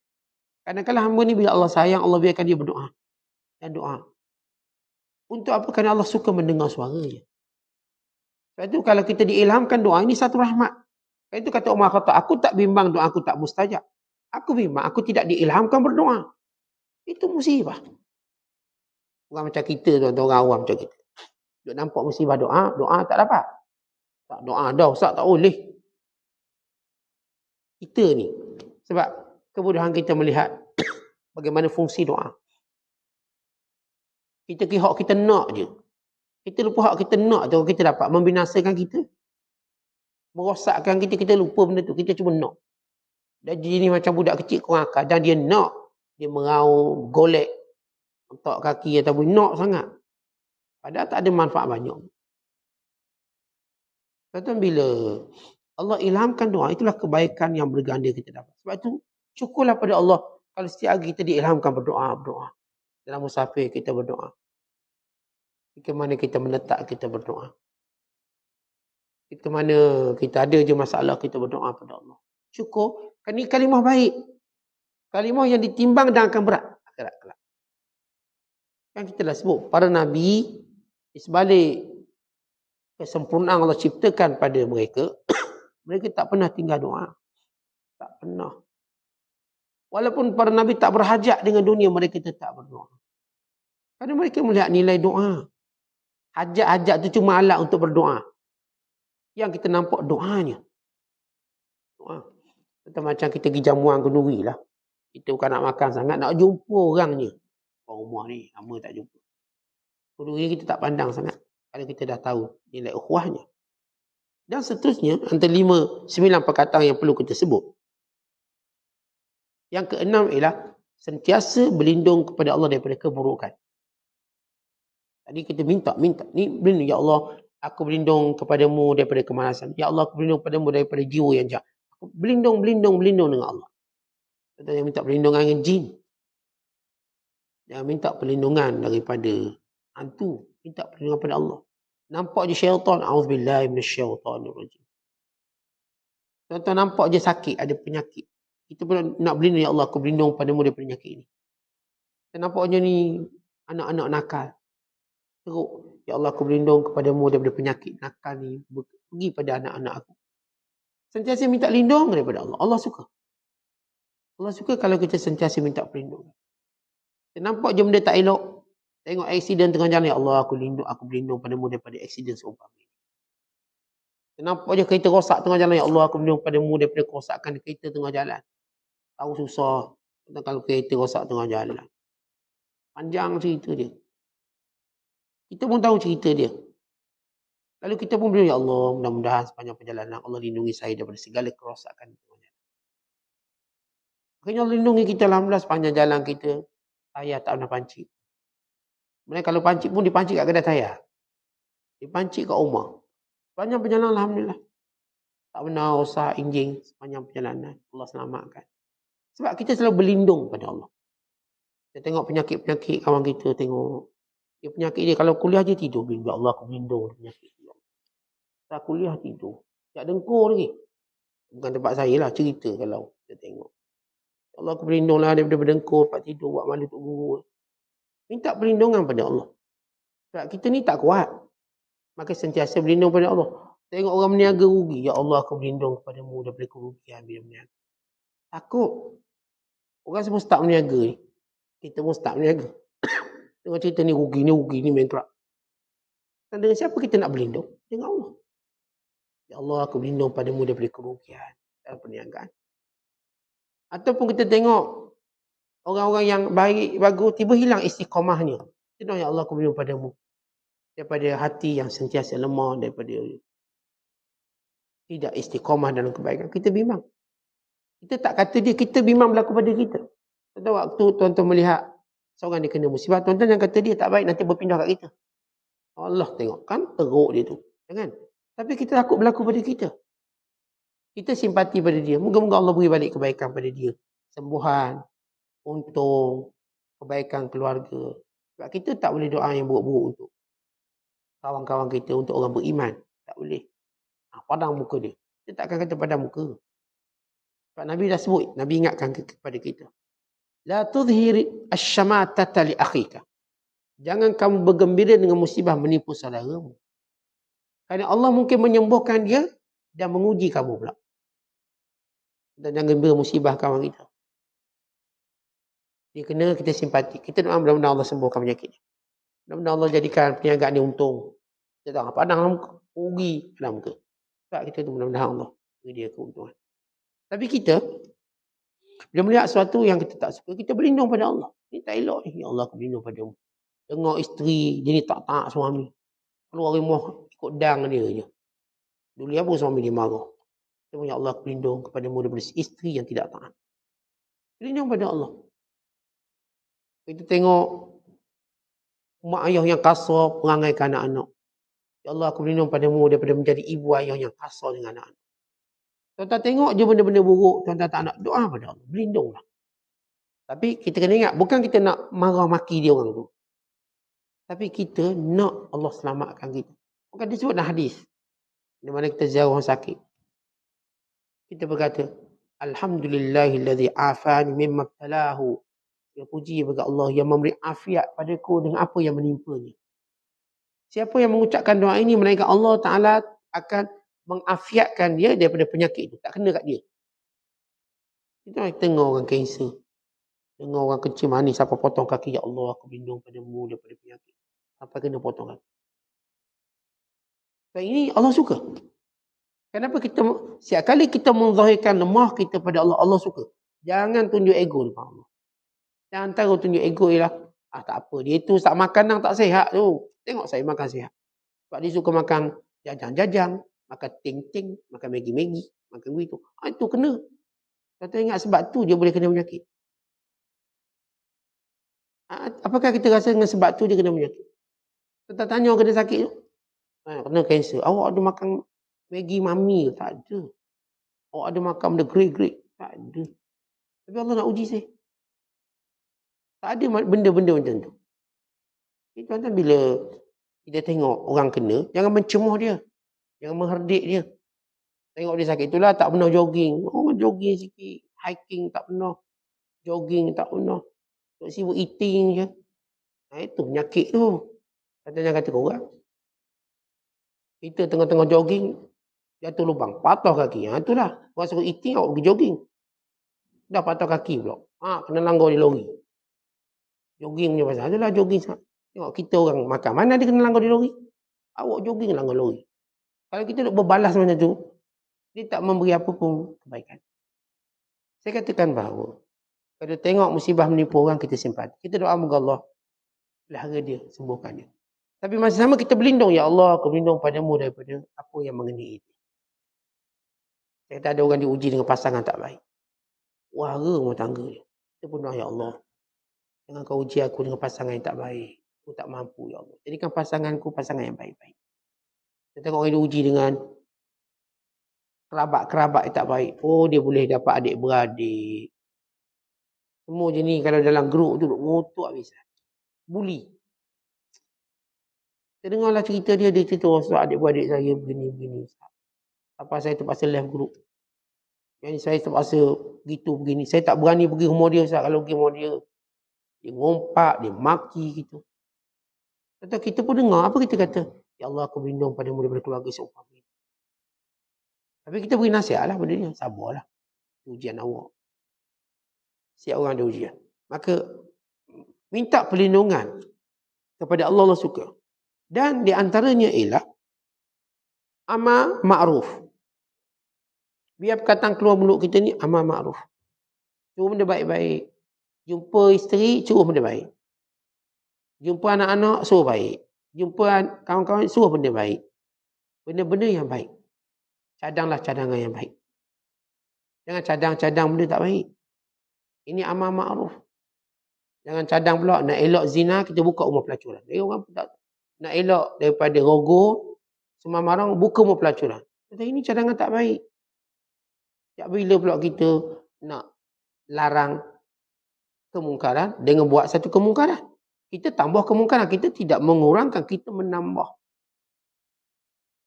kadang-kadang hamba ni bila Allah sayang, Allah biarkan dia berdoa. Dan doa. Untuk apa? Kerana Allah suka mendengar suaranya. Sebab itu kalau kita diilhamkan doa, ini satu rahmat. Sebab itu kata Umar Khattab, aku tak bimbang doa aku tak mustajab. Aku bimbang, aku tidak diilhamkan berdoa. Itu musibah. Orang macam kita, tuan-tuan, orang awam macam kita. Duk nampak musibah doa, doa tak dapat. Tak doa dah, Ustaz tak boleh. Kita ni. Sebab kebodohan kita melihat bagaimana fungsi doa. Kita kira hak kita nak je. Kita lupa hak kita nak tu, kita dapat membinasakan kita. Merosakkan kita, kita lupa benda tu. Kita cuma nak. Dan jenis macam budak kecil kurang akal. Dan dia nak. Dia meraung, golek. Untuk kaki ataupun nak sangat. Padahal tak ada manfaat banyak. Tuan-tuan, bila Allah ilhamkan doa, itulah kebaikan yang berganda kita dapat. Sebab itu, syukurlah pada Allah. Kalau setiap hari kita diilhamkan berdoa. Dalam musafir kita berdoa. Ke mana kita menetap kita berdoa. Ke mana kita ada je masalah kita berdoa pada Allah. Syukur. Kan ini kalimah baik. Kalimah yang ditimbang dan akan berat. Akhirat kelak. Kan kita dah sebut. Para Nabi, di sebalik kesempurnaan Allah ciptakan pada mereka, mereka tak pernah tinggal doa. Tak pernah. Walaupun para Nabi tak berhajat dengan dunia, mereka tetap berdoa. Kerana mereka melihat nilai doa. Hajat-hajat tu cuma alat untuk berdoa. Yang kita nampak doanya. Doa. Macam kita pergi jamuan kenduri lah. Kita bukan nak makan sangat, nak jumpa orangnya. Orang rumah ni, lama tak jumpa. Kenduri ni kita tak pandang sangat. Kalau kita dah tahu nilai ukhuwahnya. Dan seterusnya, antara 9 perkataan yang perlu kita sebut. Yang keenam ialah sentiasa berlindung kepada Allah daripada keburukan. Tadi kita minta. Ni berlindung, ya Allah, aku berlindung kepadamu daripada kemalasan. Ya Allah, aku berlindung kepadamu daripada jiwa yang jahat. Aku berlindung dengan Allah. Kita yang minta perlindungan dengan jin. Jangan minta perlindungan daripada hantu. Minta perlindungan pada Allah. Nampak je syaitan. A'udzubillahi minasyaitanirrajim. Tuan-tuan nampak je sakit, ada penyakit. Kita pun nak berlindung, ya Allah, aku berlindung padamu daripada penyakit ini. Kita nampak je ni anak-anak nakal. Teruk. Ya Allah, aku berlindung kepadamu daripada penyakit nakal ni. Pergi pada anak-anak aku. Sentiasa minta lindung daripada Allah. Allah suka. Allah suka kalau kita sentiasa minta perlindungan. Kita nampak je benda tak elok. Tengok aksiden tengah jalan. Ya Allah, aku berlindung padamu daripada aksiden seumpama ini. Kita nampak je kereta rosak tengah jalan. Ya Allah, aku berlindung padamu daripada kerosakan kereta tengah jalan. Tahu susah. Kalau kereta rosak tengah jalan. Panjang cerita dia. Kita pun tahu cerita dia. Lalu kita pun berdoa, ya Allah, mudah-mudahan sepanjang perjalanan Allah lindungi saya daripada segala kerosakan. Makanya Allah lindungi kita, alhamdulillah, sepanjang jalan kita. Ayah tak pernah pancit. Sebenarnya kalau pancit pun dipancit kat kedai saya. Dipancit kat rumah. Sepanjang perjalanan, alhamdulillah. Tak pernah rosak enjin sepanjang perjalanan. Allah selamatkan. Sebab kita selalu berlindung pada Allah. Kita tengok penyakit-penyakit kawan kita, tengok Dia penyakit dia, kalau kuliah dia tidur. Ya Allah, aku berlindung penyakit dia. Tak kuliah tidur. Tak dengkur lagi. Bukan tempat saya lah, cerita kalau kita tengok. Ya Allah, aku berlindunglah daripada berdengkur, tempat tidur, buat malu untuk guru. Minta perlindungan pada Allah. Sebab kita ni tak kuat. Maka sentiasa berlindung pada Allah. Tengok orang berniaga rugi. Ya Allah, aku berlindung kepadamu daripada kerugian bila berniaga. Takut. Orang semua start berniaga ni. Kita pun start berniaga. Tengok cerita ni rugi, ni bankrupt. Dan dengan siapa kita nak berlindung? Dengan Allah. Ya Allah, aku berlindung padamu daripada kerugian dalam perniagaan. Ataupun kita tengok orang-orang yang baik, bagus, tiba hilang istiqamahnya. Kita ya Allah, aku berlindung padamu daripada hati yang sentiasa lemah, daripada tidak istiqamah dalam kebaikan. Kita bimbang. Kita tak kata dia, kita bimbang berlaku pada kita. Pada waktu tuan-tuan melihat seorang dia kena musibah, tuan-tuan yang kata dia tak baik, nanti berpindah kat kita. Allah tengok, kan teruk dia tu. Jangan. Tapi kita takut berlaku pada kita. Kita simpati pada dia. Moga-moga Allah beri balik kebaikan pada dia. Sembuhan, untung, kebaikan keluarga. Sebab kita tak boleh doa yang buruk-buruk untuk kawan-kawan kita, untuk orang beriman. Tak boleh. Padang muka dia. Kita tak akan kata padang muka. Sebab Nabi dah sebut, Nabi ingatkan kepada kita. La tudhiri asyamatata li akhika. Jangan kamu bergembira dengan musibah menipu saudaramu. Kerana Allah mungkin menyembuhkan dia dan menguji kamu pula. Dan jangan gembira musibah kawan kita. Dia kena kita simpati. Kita doa mudah-mudahan Allah sembuhkan penyakit dia. Mudah-mudahan Allah jadikan perniagaan dia untung. Kita tak padang rugi dalam muka. Sebab kita tu mudah-mudahan Allah beri dia keuntungan. Tapi kita, bila melihat sesuatu yang kita tak suka, kita berlindung pada Allah. Ini tak elok ni. Ya Allah, aku berlindung padamu. Tengok isteri, dia ni tak taat suami. Keluar rumah, ikut dang dia je. Dulu apa suami dia marah. Dia ya Allah, aku berlindung kepadamu daripada isteri yang tidak taat. Berlindung pada Allah. Kita tengok mak ayah yang kasar, perangaikan anak-anak. Ya Allah, aku berlindung padamu daripada menjadi ibu ayah yang kasar dengan anak-anak. Tuan-tuan tengok je benda-benda buruk, tuan-tuan tak nak doa pada Allah. Berlindunglah. Tapi kita kena ingat, bukan kita nak marah maki dia orang tu. Tapi kita nak Allah selamatkan kita. Bukan disebut dalam hadis. Di mana kita ziarah orang sakit. Kita berkata, Alhamdulillahilladzi afani mimma btalahu. Ya puji bagi Allah yang memberi afiat padaku dengan apa yang menimpanya. Siapa yang mengucapkan doa ini, melainkan Allah Ta'ala akan mengafiatkan dia daripada penyakit itu. Tak kena kat dia. Kita tengok orang kanser. Tengok orang kecil manis sampai potong kaki. Ya Allah, aku berlindung padamu daripada penyakit. Sampai kena potong kaki. Dan ini Allah suka. Kenapa kita, setiap kali kita menzahirkan lemah kita pada Allah, Allah suka. Jangan tunjuk ego depan Allah. Dan antara tunjuk ego ialah, tak apa, dia tu tak makan yang tak sihat tu. Tengok saya makan sihat. Sebab dia suka makan jajang-jajang, makan ting-ting, makan Maggi-Maggi, makan begitu. Itu kena. Kita ingat sebab tu dia boleh kena penyakit. Apakah kita rasa dengan sebab tu dia kena penyakit? Kita tanya orang kena sakit tu. Kena kanser. Awak ada makan Maggi mami? Tak ada. Awak ada makan benda great-great? Tak ada. Tapi Allah nak uji saya. Tak ada benda-benda macam tu. Jadi tuan-tuan, bila kita tengok orang kena, jangan mencemuh dia. Jangan mengherdik dia. Tengok dia sakit. Itulah tak pernah jogging. Orang jogging sikit. Hiking tak pernah. Jogging tak pernah. Sibuk eating je. Itu penyakit tu. Katanya kata korang. Kita tengah-tengah jogging, jatuh lubang. Patah kaki. Itulah. Orang suruh eating, awak pergi jogging. Dah patah kaki pula. Kena langgar di lori. Jogging punya pasal. Itulah jogging. Tengok kita orang makan. Mana dia kena langgar di lori? Awak jogging langgar lori. Kalau kita duk berbalas macam tu, dia tak memberi apa pun kebaikan. Saya katakan bahawa, kalau tengok musibah menipu orang, kita simpati. Kita doa moga Allah pelihara dia, sembuhkan dia. Tapi masa sama kita berlindung, ya Allah, aku berlindung padamu daripada apa yang mengenai dia. Saya kata ada orang diuji dengan pasangan tak baik. Wahara rumah tangga dia. Kita pun doa, ya Allah, jangan kau uji aku dengan pasangan yang tak baik. Aku tak mampu, ya Allah. Jadikan pasanganku pasangan yang baik-baik. Kita tengok orang diuji dengan kerabat-kerabat yang tak baik. Oh, dia boleh dapat adik-beradik. Semua jenis kalau dalam grup tu ngotok habis. Bully. Saya dengarlah cerita dia cerita, Ustaz, adik-beradik saya begini-begini. Apa saya terpaksa left group. Yang saya terpaksa gitu begini. Saya tak berani pergi rumah dia, Ustaz. Kalau pergi rumah dia, dia ngompak, dia maki gitu. Kata kita pun dengar, apa kita kata? Ya Allah, aku berlindung padamu daripada keluarga seumpama ini. Tapi kita beri nasihat lah pada dia. Sabarlah. Ujian awak. Setiap orang ada ujian. Maka, minta perlindungan kepada Allah suka. Dan di antaranya ialah amar ma'ruf. Biar perkataan keluar mulut kita ni amar ma'ruf. Suruh benda baik-baik. Jumpa isteri, suruh benda baik. Jumpa anak-anak, suruh baik. Jumpa kawan-kawan, suruh benda baik. Benda-benda yang baik. Cadanglah cadangan yang baik. Jangan cadang-cadang benda tak baik. Ini amar ma'ruf. Jangan cadang pula nak elak zina, kita buka rumah pelacuran. Dia orang pun tak nak elak daripada rogol, semua marang, buka rumah pelacuran. Kata ini cadangan tak baik. Tak bila pula kita nak larang kemungkaran dengan buat satu kemungkaran. Kita tambah kemungkaran, kita tidak mengurangkan, kita menambah.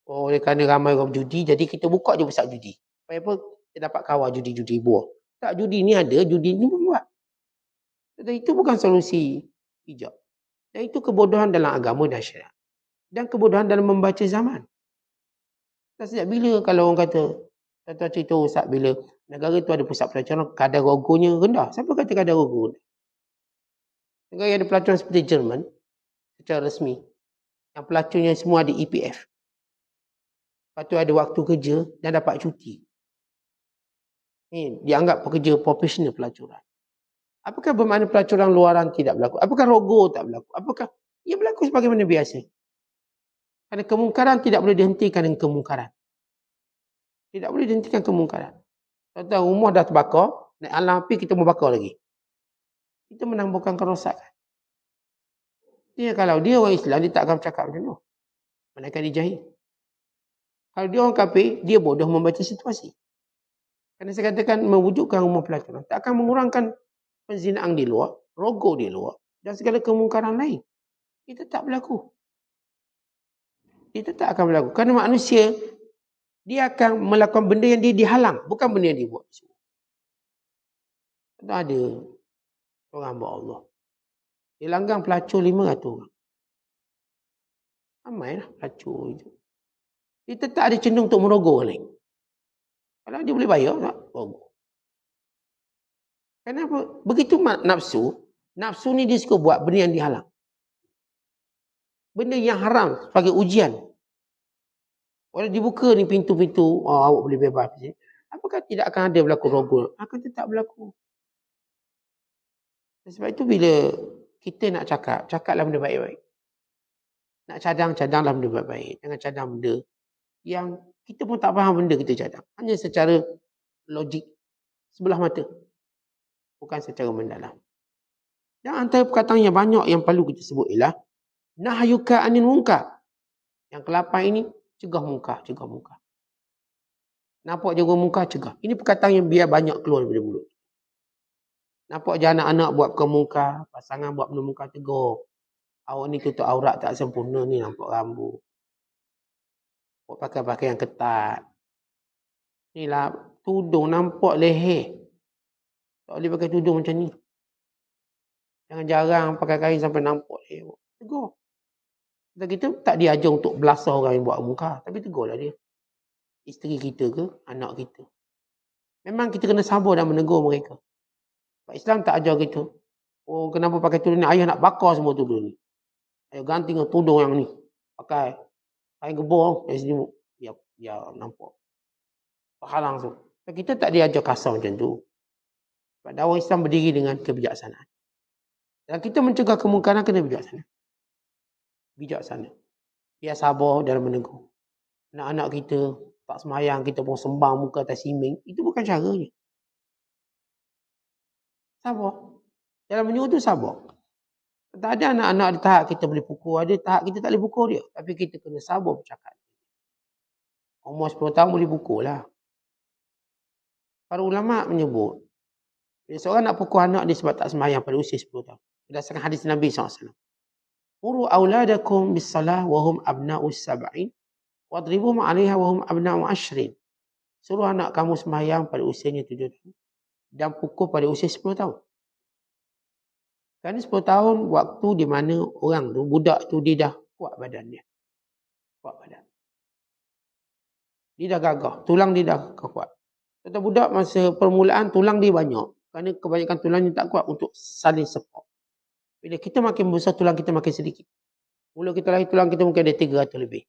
Oh, oleh kerana ramai orang judi, jadi kita buka je pusat judi. Supaya apa? Kita dapat kawal judi-judi buah. Tak, judi ni ada, judi ni pun buat. Tetapi itu bukan solusi hijab. Dan itu kebodohan dalam agama dan syariat. Dan kebodohan dalam membaca zaman. Sejak bila kalau orang kata, tuan-tuan cerita Ustaz, bila negara tu ada pusat pelacuran, kadar rogonya rendah. Siapa kata kadar rogo rendah? Negara yang ada pelacuran seperti Jerman, secara resmi, yang pelacurnya semua ada EPF. Lepas tu ada waktu kerja dan dapat cuti. Dianggap pekerja profesional pelacuran. Apakah bermakna pelacuran luaran tidak berlaku? Apakah rogo tak berlaku? Apakah ia berlaku sebagaimana biasa? Kerana kemungkaran tidak boleh dihentikan dengan kemungkaran. Tidak boleh dihentikan kemungkaran. Contoh rumah dah terbakar, naik alam api kita mau bakar lagi. Kita menambahkan kerosakan. Dia kalau dia orang Islam, dia tak akan bercakap macam tu. Mereka dijahil. Kalau dia orang kafir, dia bodoh membaca situasi. Kerana saya katakan mewujudkan rumah pelacuran tak akan mengurangkan penzinaan di luar, rogo di luar dan segala kemungkaran lain. Itu tak berlaku. Itu tak akan berlaku. Kerana manusia, dia akan melakukan benda yang dia dihalang, bukan benda yang dia buat. Tak ada orang hamba Allah. Dia langgang pelacur 500 orang. Ramai lah pelacur itu. Dia tetap ada cenderung untuk merogok orang lain. Kalau dia boleh bayar, tak? Rogok. Kenapa? Begitu nafsu. Nafsu ni dia suka buat benda yang dihalang. Benda yang haram sebagai ujian. Kalau dibuka ni pintu-pintu, awak boleh bebas. Apakah tidak akan ada berlaku rogol? Akan tetap berlaku. Sebab itu bila kita nak cakaplah benda baik-baik. Nak cadanglah benda baik-baik. Jangan cadang benda yang kita pun tak faham benda kita cadang. Hanya secara logik sebelah mata. Bukan secara mendalam. Dan antara perkataan yang banyak yang perlu kita sebut ialah nahyuka anil munkar. Yang ke-8 ini, cegah munkar. Nampak je orang munkar, cegah. Ini perkataan yang biar banyak keluar daripada mulut. Nampak je anak-anak buat kemungkar, pasangan buat benda munkar, tegur. Awak ni tutup aurat tak sempurna ni, nampak rambut. Buat pakai-pakai yang ketat. Inilah tudung nampak leher. Tak boleh pakai tudung macam ni. Jangan jarang pakai kain sampai nampak leher. Tegur. Kita tak diajar untuk belasah orang yang buat munkar, tapi tegurlah dia. Isteri kita ke, anak kita. Memang kita kena sabar dan menegur mereka. Sebab Islam tak ajar kita. Oh, kenapa pakai tudung ni? Ayah nak bakar semua tudung ni. Ayah ganti dengan tudung yang ni. Pakai kain gebor dari sini. Ya, nampak. Halang tu. Kita tak diajar kasar macam tu. Sebab dakwah Islam berdiri dengan kebijaksanaan. Dan kita mencegah kemungkaran kena bijaksana. Biar sabar dalam menegur. Anak-anak kita tak semayang, kita pun sembang muka atas siming. Itu bukan caranya. Sabar. Dalam menyuruh tu sabar. Tak ada anak-anak ada tahap kita boleh pukul, ada tahap kita tak boleh pukul dia. Tapi kita kena sabar bercakap. Umur 10 tahun boleh pukul lah. Para ulama' menyebut, bila seorang nak pukul anak dia sebab tak semayang pada usia 10 tahun. Berdasarkan hadis Nabi SAW. Muru auladakum bis-salah wa hum abna'u sab'in wadribuhum 'alaiha wa hum abna'u 'ashrin. Suruh anak kamu sembahyang pada usianya 7 tahun dan pukul pada usia 10 tahun. Kerana 10 tahun waktu di mana orang tu, budak tu dia dah kuat badan dia. Kuat badan. Dia dah gagah, tulang dia dah kuat. Kata budak masa permulaan tulang dia banyak. Kerana kebanyakan tulangnya tak kuat untuk saling support. Bila kita makin besar tulang kita makin sedikit. Mula kita lahir tulang kita mungkin ada 300 lebih.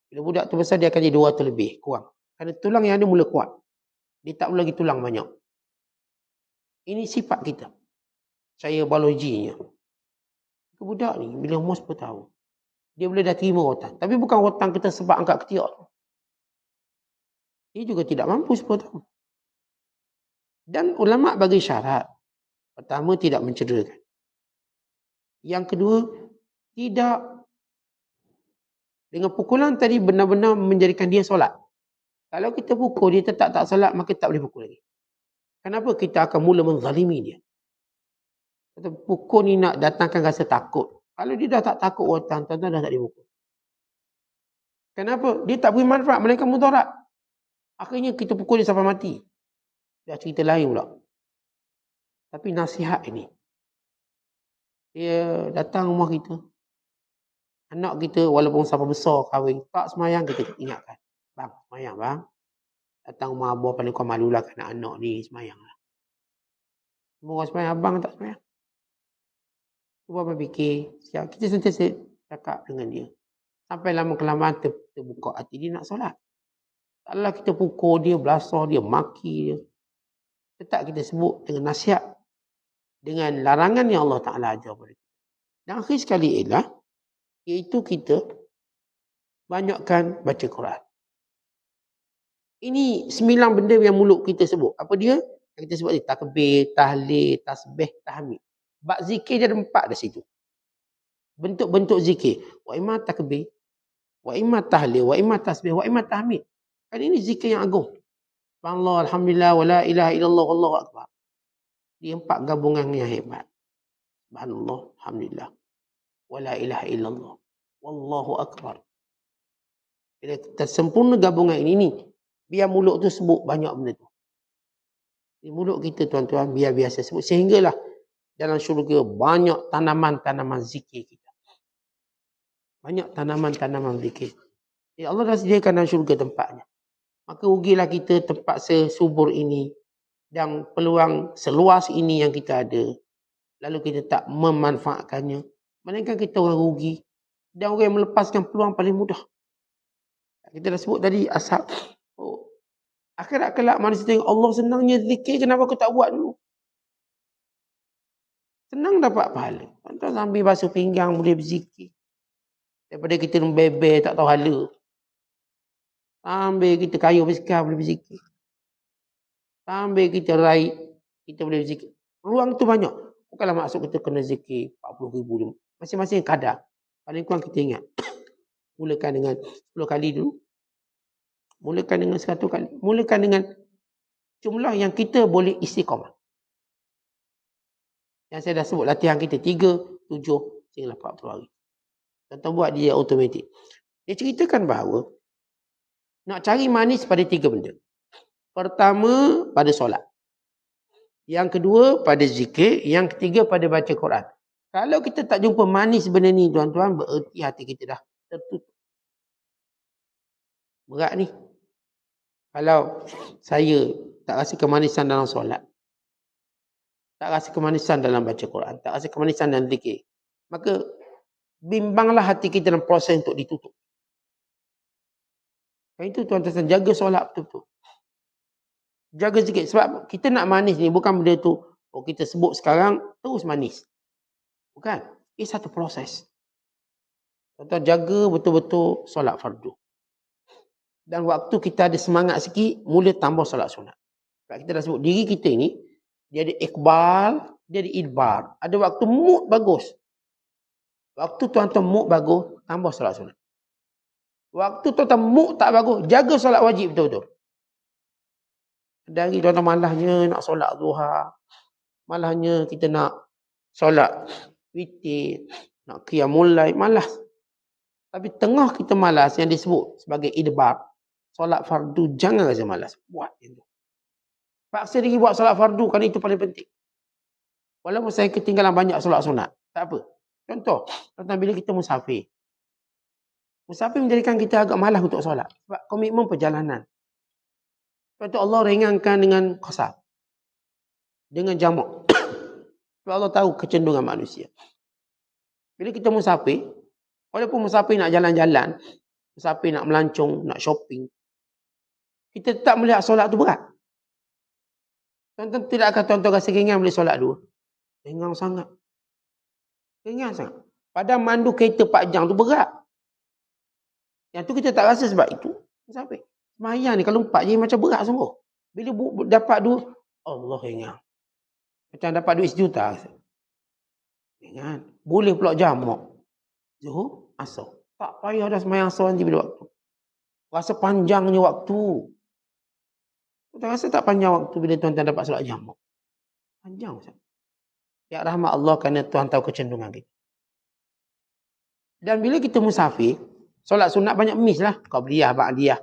Bila budak tu besar dia akan jadi 200 lebih, kurang. Kerana tulang yang ada mula kuat. Dia tak boleh lagi tulang banyak. Ini sifat kita. Saya biologinya. Budak ni bila umur 10 tahun. Dia boleh dah terima rotan. Tapi bukan rotan kita sebab angkat ketiak. Dia juga tidak mampu 10 tahun. Dan ulama' bagi syarat. Pertama, tidak mencederakan. Yang kedua, tidak dengan pukulan tadi benar-benar menjadikan dia solat. Kalau kita pukul dia tetap tak solat, maka tak boleh pukul lagi. Kenapa? Kita akan mula menzalimi dia. Kata pukul ni nak datangkan rasa takut. Kalau dia dah tak takut rotan, tuan-tuan dah tak dipukul. Kenapa? Dia tak beri manfaat, melainkan mudarat. Akhirnya kita pukul dia sampai mati. Dah cerita lain pula. Tapi nasihat ini. Dia datang rumah kita. Anak kita walaupun sampai besar kahwin, tak semayang kita ingatkan. Bang, semayang bang. Datang rumah abah paling kau malulah kan anak ni semayang lah. Semua orang semayang, abang tak semayang. Cuba abang fikir. Kita sentiasa cakap dengan dia. Sampai lama-kelamaan terbuka hati dia nak solat. Taklah kita pukul dia, belasah dia, maki dia. Tetap kita sebut dengan nasihat. Dengan larangan yang Allah Ta'ala ajar pada kita. Dan akhir sekali ialah, iaitu kita banyakkan baca Quran. Ini 9 benda yang mulut kita sebut. Apa dia? Yang kita sebut ni, takbir, tahlil, tasbih, tahmid. Bab zikir dia ada 4 di situ. Bentuk-bentuk zikir. Wa imma takbir, wa imma tahlil, wa imma tasbih, wa imma tahmid. Kan ini zikir yang agung. Subhanallah, alhamdulillah, wa la ilaha illallah, wallahu akbar. Dia 4 gabungan yang hebat. Subhanallah, alhamdulillah, wa la ilaha illallah, wallahu akbar. Bila kita sempurna gabungan ini, biar mulut tu sebut banyak benda tu. Di mulut kita tuan-tuan, biar biasa sebut. Sehinggalah dalam syurga banyak tanaman-tanaman zikir kita. Banyak tanaman-tanaman zikir. Ya Allah dah sediakan dalam syurga tempatnya. Maka rugilah kita tempat sesubur ini dan peluang seluas ini yang kita ada. Lalu kita tak memanfaatkannya. Melainkan kita orang rugi. Dan orang yang melepaskan peluang paling mudah. Kita dah sebut tadi asal. Oh, akhirat kelak manusia tengok Allah senangnya zikir. Kenapa aku tak buat dulu? Senang dapat pahala. Tuan-tuan sambil basuh pinggang boleh berzikir. Daripada kita membebel tak tahu hala. Sambil kita kayu bersikap boleh berzikir. Sambil kita raih, kita boleh berzikir. Ruang tu banyak. Bukanlah maksud kita kena zikir 40,000. Masing-masing kadar. Paling kurang kita ingat. Mulakan dengan 10 kali dulu. Mulakan dengan 100 kali. Mulakan dengan jumlah yang kita boleh istiqamah. Yang saya dah sebut latihan kita 3, 7, sehingga 40 hari. Tuan-tuan buat dia automatik. Dia ceritakan bahawa nak cari manis pada 3 benda. Pertama, pada solat. Yang kedua, pada zikir. Yang ketiga, pada baca Quran. Kalau kita tak jumpa manis benda ni, tuan-tuan, bererti hati kita dah tertutup. Berat ni. Kalau saya tak rasa kemanisan dalam solat, tak rasa kemanisan dalam baca Quran, tak rasa kemanisan dalam zikir, maka bimbanglah hati kita dalam proses untuk ditutup. Itu tuan-tuan jaga solat betul-betul. Jaga zikir. Sebab kita nak manis ni bukan benda tu, oh kita sebut sekarang, terus manis. Bukan. Ini satu proses. Tuan-tuan jaga betul-betul solat fardu. Dan waktu kita ada semangat sikit, mula tambah solat sunat. Sebab kita dah sebut, diri kita ni, dia ada iqbal, dia ada idbar. Ada waktu mood bagus. Waktu tuan-tuan mood bagus, tambah solat sunat. Waktu tuan-tuan mood tak bagus, jaga solat wajib betul-betul. Dari tuan-tuan malahnya nak solat zuhar, malahnya kita nak solat witir, Nak qiyamul lail, malas. Tapi tengah kita malas yang disebut sebagai idbar, solat fardu jangan rasa malas. Buat yang tu. Paksa diri buat solat fardu kerana itu paling penting. Walaupun saya ketinggalan banyak solat sunat, tak apa. Contoh, tentang bila kita musafir. Musafir menjadikan kita agak malas untuk solat. Sebab komitmen perjalanan. Sebab itu Allah ringankan dengan qasar. Dengan jamak. Sebab Allah tahu kecenderungan manusia. Bila kita musafir, walaupun musafir nak jalan-jalan, musafir nak melancong, nak shopping, kita tetap melihat solat tu berat. Tuan-tuan tidakkah tuan-tuan rasa ringan boleh solat dua? Ringan sangat. Ringan sangat. Padahal mandu kereta 4 jam tu berat. Yang tu kita tak rasa sebab itu musafir. Semayang ni kalau 4 jam macam berat sungguh. Bila dapat dua, Allah ringan. Macam dapat duit 1 juta. Ringan. Boleh pula jamak. Zuhur, asar. Tak payah dah semayang asar nanti bila waktu. Rasa panjangnya waktu. Tuan rasa tak panjang waktu bila tuan-tuan dapat solat jamak? Panjang Ustaz. Ya rahmat Allah kerana Tuhan tahu kecenderungan kita. Dan bila kita musafir, solat sunat banyak miss lah. Qabliyah, ba'diyah.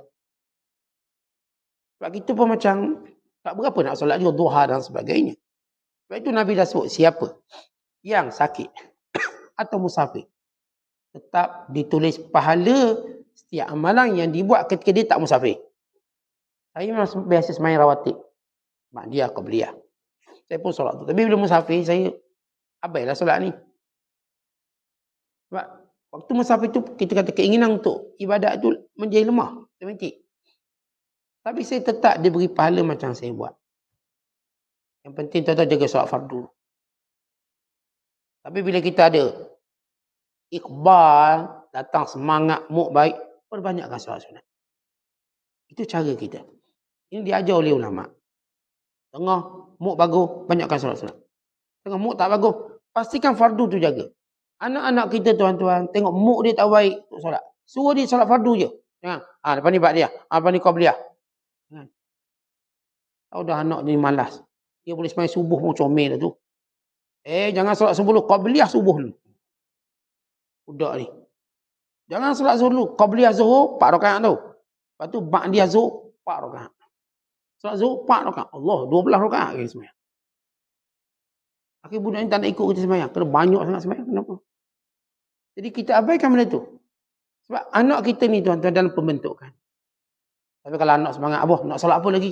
Sebab kita pun macam tak berapa nak solat juga, duha dan sebagainya. Sebab itu Nabi dah sebut, siapa yang sakit atau musafir, tetap ditulis pahala setiap amalan yang dibuat ketika dia tak musafir. Saya memang biasa semayang rawatib. Ba'diyah, qabliyah. Saya pun solat tu. Tapi bila musafir, saya abailah solat ni. Sebab waktu musafir tu, kita kata keinginan untuk ibadat tu menjadi lemah. Automatik. Tapi saya tetap diberi pahala macam saya buat. Yang penting tuan-tuan jaga solat fardu. Tapi bila kita ada iqbal, datang semangat, mood baik, perbanyakkan solat sunat. Itu cara kita. Ini diajar oleh ulama. Tengah mood bagus, banyakkan solat sunat. Tengah mood tak bagus, pastikan fardu tu jaga. Anak-anak kita tuan-tuan, tengok mood dia tak baik untuk solat. Suruh dia solat fardu je. Jangan. Lepas ni ba'diyah, lepas ni qabliyah. Tahu dah anak ni malas. Dia boleh semayang subuh pun comel dah tu. Jangan solat subuh dulu, qabliyah subuh dulu. Budak ni. Jangan solat zuhur dulu, qabliyah zuhur 4 rakaat tu. Lepas tu ba'diyah zuhur 4 rakaat. Solat zuhur 4 rakaat. Allah, 12 rakaat ke semayang. Akhirnya budak ni tak nak ikut kita semayang. Kerana banyak sangat semayang. Kenapa? Jadi kita abaikan benda tu. Sebab anak kita ni tuan-tuan dalam pembentukan. Tapi kalau anak semangat, abah nak solat apa lagi?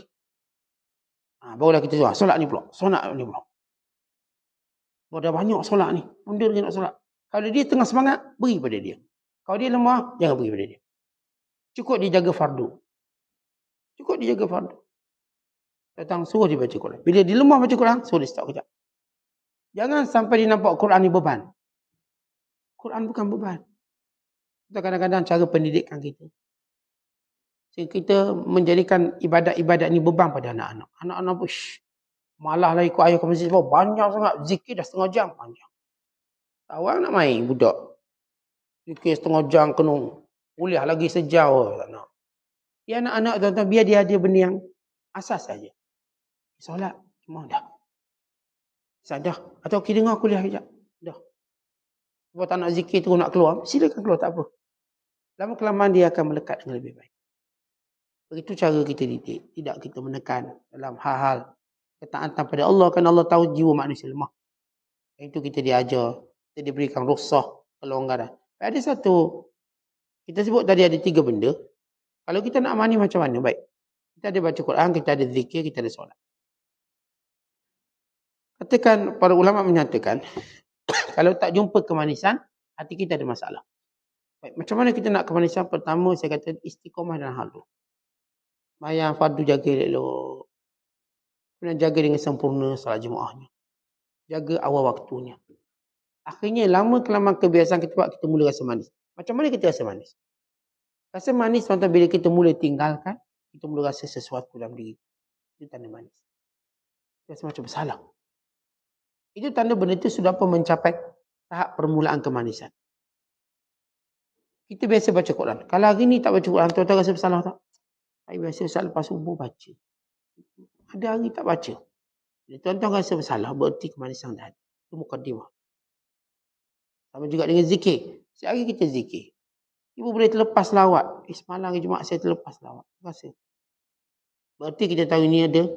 Barulah kita jual. Solat ni pula. Solat ni pula. Dah banyak solat ni. Benda lagi nak solat. Kalau dia tengah semangat, beri pada dia. Kalau dia lemah, jangan beri pada dia. Cukup dia jaga fardu. Cukup dia jaga fardu. Datang suruh dia baca Quran. Bila dia lemah baca Quran, suruh dia stop kejap. Jangan sampai dia nampak Quran ni beban. Quran bukan beban. Kita kadang-kadang cara pendidikan kita. Sehingga kita menjadikan ibadat-ibadat ni beban pada anak-anak. Anak-anak pun malah lah ikut ayah ke masjid. Banyak sangat. Zikir dah setengah jam. Panjang. Awak nak main budak. Zikir setengah jam kena kuliah lagi sejauh. Tak nak. Ya anak-anak tuan-tuan, biar dia ada benda yang asas saja. Solat. Cuma dah. Dah. Atau kita dengar kuliah sekejap. Dah. Kalau tak nak zikir tu nak keluar, silakan keluar, tak apa. Lama-kelamaan dia akan melekat dengan lebih baik. Begitu cara kita didik. Tidak kita menekan dalam hal-hal ketaatan pada Allah. Kerana Allah tahu jiwa manusia lemah. Itu kita diajar. Kita diberikan rukhsah, kelonggaran. Ada satu, kita sebut tadi ada 3 benda. Kalau kita nak amani macam mana? Baik. Kita ada baca Quran, kita ada zikir, kita ada solat. Katakan, para ulama menyatakan, kalau tak jumpa kemanisan, hati kita ada masalah. Baik, macam mana kita nak kemanisan? Pertama, saya kata istiqomah dalam hal tu. Mayang fardu jaga elok. Kemudian jaga dengan sempurna salat jemaahnya. Jaga awal waktunya. Akhirnya lama-kelamaan kebiasaan kita buat, kita mula rasa manis. Macam mana kita rasa manis? Rasa manis tuan-tuan bila kita mula tinggalkan, kita mula rasa sesuatu dalam diri. Itu tanda manis. Rasa macam bersalah. Itu tanda benda itu sudah pun mencapai tahap permulaan kemanisan. Kita biasa baca Quran. Kalau hari ni tak baca Quran, tuan-tuan rasa bersalah tak? Saya biasa saat lepas subuh baca. Ada hari tak baca. Jadi tuan-tuan rasa bersalah, berarti kemanisan dah ada. Itu mukadimah. Sama juga dengan zikir. Setiap hari kita zikir. Ibu boleh terlepas lawak. Semalam hari Jumaat saya terlepas lawak. Rasa. Berarti kita tahu ini ada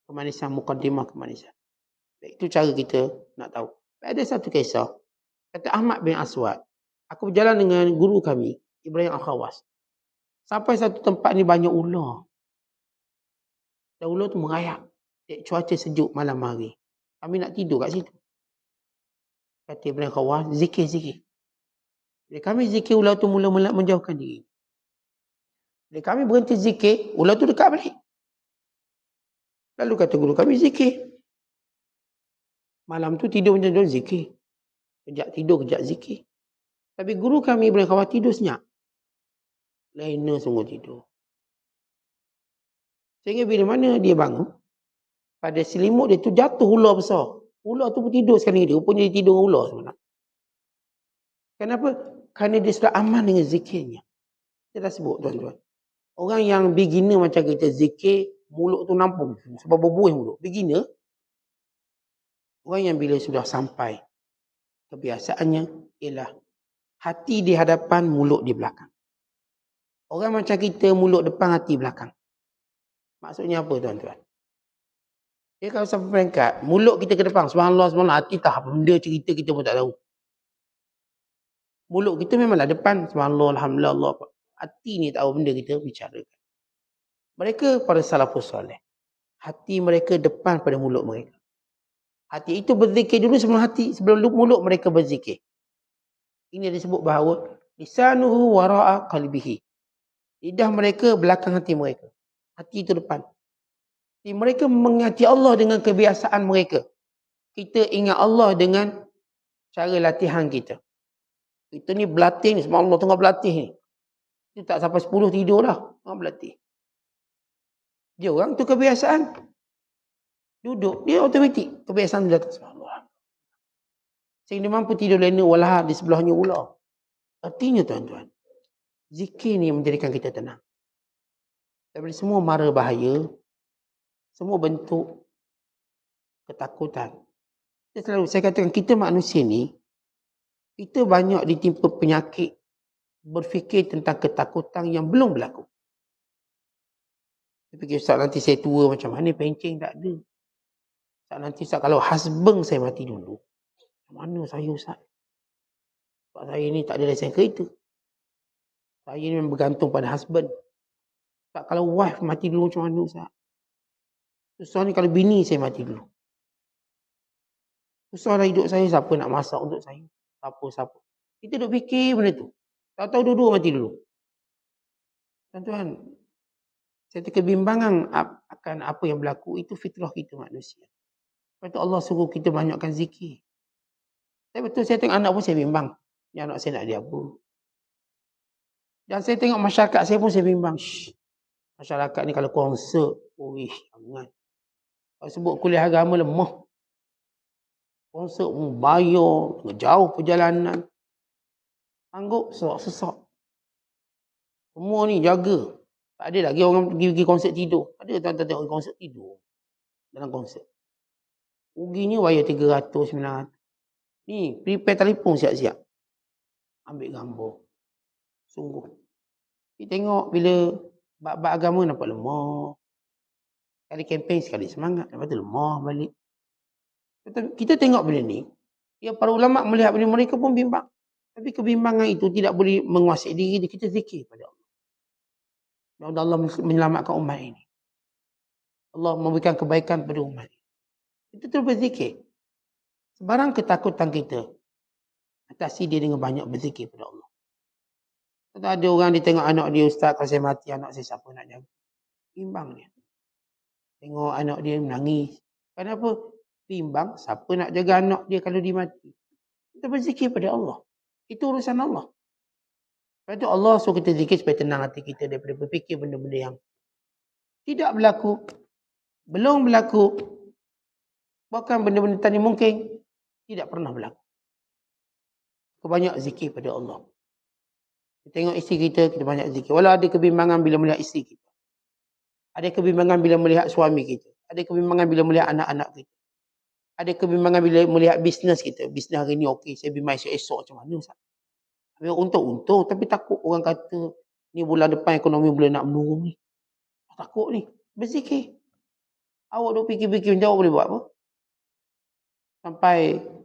kemanisan, mukaddimah kemanisan. Itu cara kita nak tahu. Ada satu kisah. Kata Ahmad bin Aswad. Aku berjalan dengan guru kami, Ibrahim Al-Khawas. Sampai satu tempat ni banyak ular. Dan ular tu merayap. Cuaca sejuk malam hari. Kami nak tidur kat situ. Kata Ibrahim Al-Khawas, zikir. Bila kami zikir, ular tu mula-mula menjauhkan diri. Bila kami berhenti zikir, ular tu dekat balik. Lalu kata guru kami, zikir. Malam tu tidur macam tu, zikir. Kejap tidur, kejap zikir. Tapi guru kami Ibrahim Al-Khawas tidur senyap. Lena semua tidur. Sehingga bila mana dia bangun, pada selimut dia tu jatuh ular besar. Ular tu pun tidur sekali dia. Rupanya dia tidur dengan ular sebenarnya. Kenapa? Kerana dia sudah aman dengan zikirnya. Kita dah sebut tuan-tuan. Orang yang beginner macam kita zikir, mulut tu nampung. Sebab berbuih mulut. Beginner. Orang yang bila sudah sampai, kebiasaannya ialah hati di hadapan, mulut di belakang. Orang macam kita, mulut depan, hati belakang. Maksudnya apa tuan-tuan? Dia kalau sampai peringkat, mulut kita ke depan, subhanallah, hati tak apa benda cerita kita pun tak tahu. Mulut kita memanglah depan, subhanallah, alhamdulillah, Allah. Hati ni tahu benda kita bicarakan. Mereka pada salafus soleh. Hati mereka depan pada mulut mereka. Hati itu berzikir dulu sebelum mulut mereka berzikir. Ini disebut bahawa lisanuhu wara'a qalbihi. Lidah mereka belakang hati mereka. Hati itu depan. Jadi mereka mengingati Allah dengan kebiasaan mereka. Kita ingat Allah dengan cara latihan kita. Kita ni berlatih ni, semua Allah tengah berlatih ni. Dia tak sampai 10 tidur dah. Tengah berlatih. Dia orang tu kebiasaan. Duduk, dia automatik. Kebiasaan dia datang. Subhanallah. Sehingga dia mampu tidur lena walah di sebelahnya ular. Artinya tuan-tuan, zikir ni menjadikan kita tenang. Daripada semua mara bahaya, semua bentuk ketakutan. Saya katakan kita manusia ni, kita banyak ditimpa penyakit berfikir tentang ketakutan yang belum berlaku. Saya fikir, Ustaz nanti saya tua macam mana, pencing tak ada. Ustaz nanti Ustaz kalau husband saya mati dulu, macam mana saya Ustaz? Sebab saya ni tak ada lesen kereta. Saya ni memang bergantung pada husband. Ustaz kalau wife mati dulu macam mana Ustaz? Susah ni kalau bini saya mati dulu. Susahlah hidup saya, siapa nak masak untuk saya? Siapa. Kita duk fikir benda tu. Tahu-tahu dua-dua mati dulu. Tuan-tuan, saya kebimbangan akan apa yang berlaku, itu fitrah kita manusia. Sebab tu Allah suruh kita banyakkan zikir. Saya tengok anak pun saya bimbang. Ni anak saya nak dia apa? Dan saya tengok masyarakat saya pun saya bimbang. Masyarakat ni kalau konsert, jangan. Kalau sebut kuliah agama lemah. Konsert pun bayar, jauh perjalanan. Anggap sesak-sesak. Semua ni jaga. Tak ada lagi orang pergi konsert tidur. Ada tuan-tuan tengok konsert tidur dalam konsert. Ruginya bayar 300, 900. Ni, prepare telefon siap-siap. Ambil gambar. Sungguh. Kita tengok bila bab agama nampak lemah. Sekali kempen, sekali semangat. Lepas tu lemah balik. Kita tengok benda ni. Ya, para ulama melihat benda mereka pun bimbang. Tapi kebimbangan itu tidak boleh menguasai diri kita zikir pada Allah. Dan Allah menyelamatkan umat ini. Allah memberikan kebaikan pada umat ini. Kita terus berzikir. Sebarang ketakutan kita, atasi dia dengan banyak berzikir pada Allah. Kalau ada orang dia tengok anak dia, Ustaz kalau saya mati anak saya siapa nak jaga? Bimbang dia. Tengok anak dia menangis. Kenapa? Bimbang siapa nak jaga anak dia kalau dia mati. Kita berzikir pada Allah. Itu urusan Allah. Sebab itu Allah suruh kita zikir supaya tenang hati kita daripada berfikir benda-benda yang tidak berlaku, belum berlaku, bahkan benda-benda tadi mungkin tidak pernah berlaku. Kebanyak zikir pada Allah. Kita tengok isteri kita banyak zikir. Walau ada kebimbangan bila melihat isteri kita. Ada kebimbangan bila melihat suami kita. Ada kebimbangan bila melihat anak-anak kita. Ada kebimbangan bila melihat bisnes kita. Bisnes hari ni okey, saya bimbang esok macam mana Ustaz? Habis untung, tapi takut orang kata ni bulan depan ekonomi boleh nak menurun ni. Takut ni. Berzikir. Awak duk fikir-fikir macam awak boleh buat apa? Sampai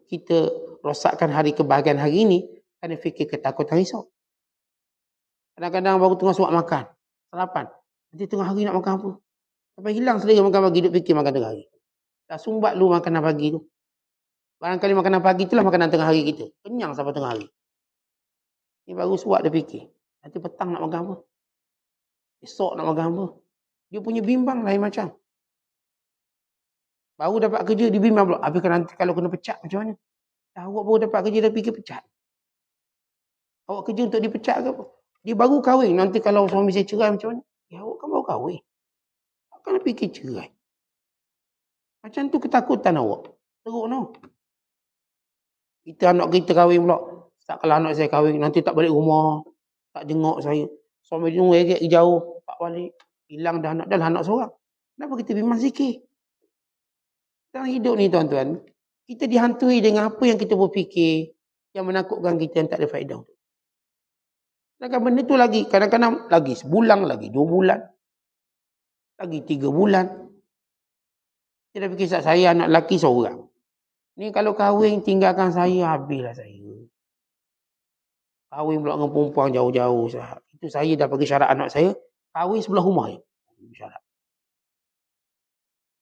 kita rosakkan hari kebahagiaan hari ni kerana fikir ketakutan esok. Kadang-kadang baru tengah suap makan. Sarapan. Nanti tengah hari nak makan apa? Sampai hilang selera makan pagi, duk fikir makan tengah hari. Dah sumbat lu makanan pagi tu. Barangkali makanan pagi itulah makanan tengah hari kita. Kenyang sampai tengah hari. Ni baru suap dia fikir. Nanti petang nak makan apa? Esok nak makan apa? Dia punya bimbang lain macam. Baru dapat kerja, dia bimbang pula. Habis nanti kalau kena pecat macam mana? Awak baru dapat kerja, dah fikir pecat. Awak kerja untuk dipecat ke apa? Dia baru kahwin. Nanti kalau suami saya cerai macam mana? Ya awak kan baru kahwin. Awak kan fikir cerai. Macam tu ketakutan awak. Teruk no. Kita anak kita kahwin pula. Tak kalau anak saya kahwin, nanti tak balik rumah. Tak jenguk saya. Suami dia ngejek jauh. Tak balik. Hilang dah anak seorang. Kenapa kita bimbang zikir? Dalam hidup ni tuan-tuan, kita dihantui dengan apa yang kita berfikir yang menakutkan kita yang tak ada faedah. Kadang-kadang benda tu lagi, kadang-kadang lagi sebulan, lagi 2 bulan, lagi 3 bulan. Kita dah fikir saya anak lelaki seorang. Ni kalau kahwin tinggalkan saya, habislah saya. Kahwin pula dengan perempuan jauh-jauh. Itu saya dah bagi syarat anak saya, kahwin sebelah rumah je. Syarat.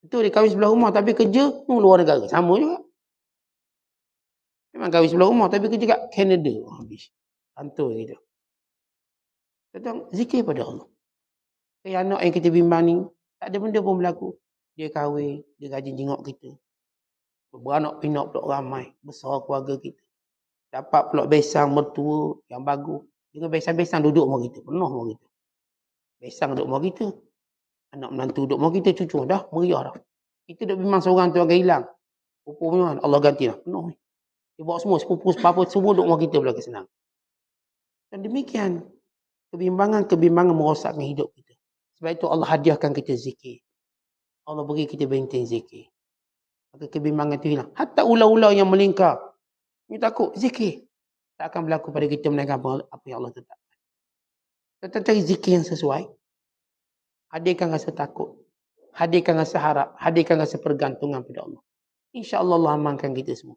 Itu dia kahwin sebelah rumah tapi kerja luar negara. Sama juga. Memang kahwin sebelah rumah tapi kerja kat Canada. Habis. Hantul gitu. Tentang zikir pada Allah. Kayak anak yang kita bimbang ni, tak ada benda pun berlaku. Dia kahwin, dia rajin jenguk kita. Beranak pinak pula ramai. Besar keluarga kita. Dapat pula besang mertua yang bagus. Dengan besang-besang duduk rumah kita. Penuh rumah kita. Besang duduk rumah kita. Anak menantu duduk rumah kita, cucu dah meriah dah. Kita duduk bimbang seorang tu akan hilang. Rupanya Allah gantilah. Penuh ni. Dia bawa semua, sepupu-sepupu semua duduk rumah kita pula kesenang. Dan demikian. Kebimbangan merosakkan hidup kita. Sebab itu Allah hadiahkan kita zikir. Allah beri kita benteng zikir. Maka kebimbangan itu hilang. Hatta ular-ular yang melingkar. Ini takut, zikir. Tak akan berlaku pada kita menaikkan apa yang Allah tetapkan. Kita cari zikir yang sesuai. Hadirkan rasa takut. Hadirkan rasa harap. Hadirkan rasa pergantungan pada Allah. InsyaAllah Allah amankan kita semua.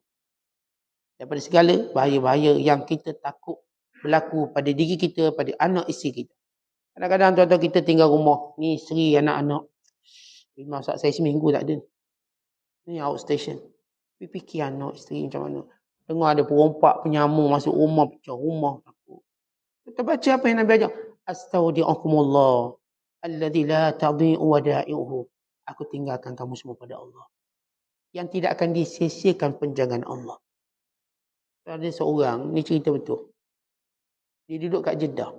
Daripada segala bahaya-bahaya yang kita takut berlaku pada diri kita, pada anak isteri kita. Kadang-kadang tuan-tuan kita tinggal rumah. Ni isteri, anak-anak. Masa saya seminggu tak ada. Ni outstation. Fikir anak isteri macam mana. Dengar ada perompak, penyamung masuk rumah, pecah rumah. Takut. Kita baca apa yang Nabi ajar. Astaudi'akumullah. Alladhi la tadhi'u wada'i'uhu. Aku tinggalkan kamu semua pada Allah. Yang tidak akan disisikan penjagaan Allah. Ada seorang, ni cerita betul. Dia duduk kat Jeddah.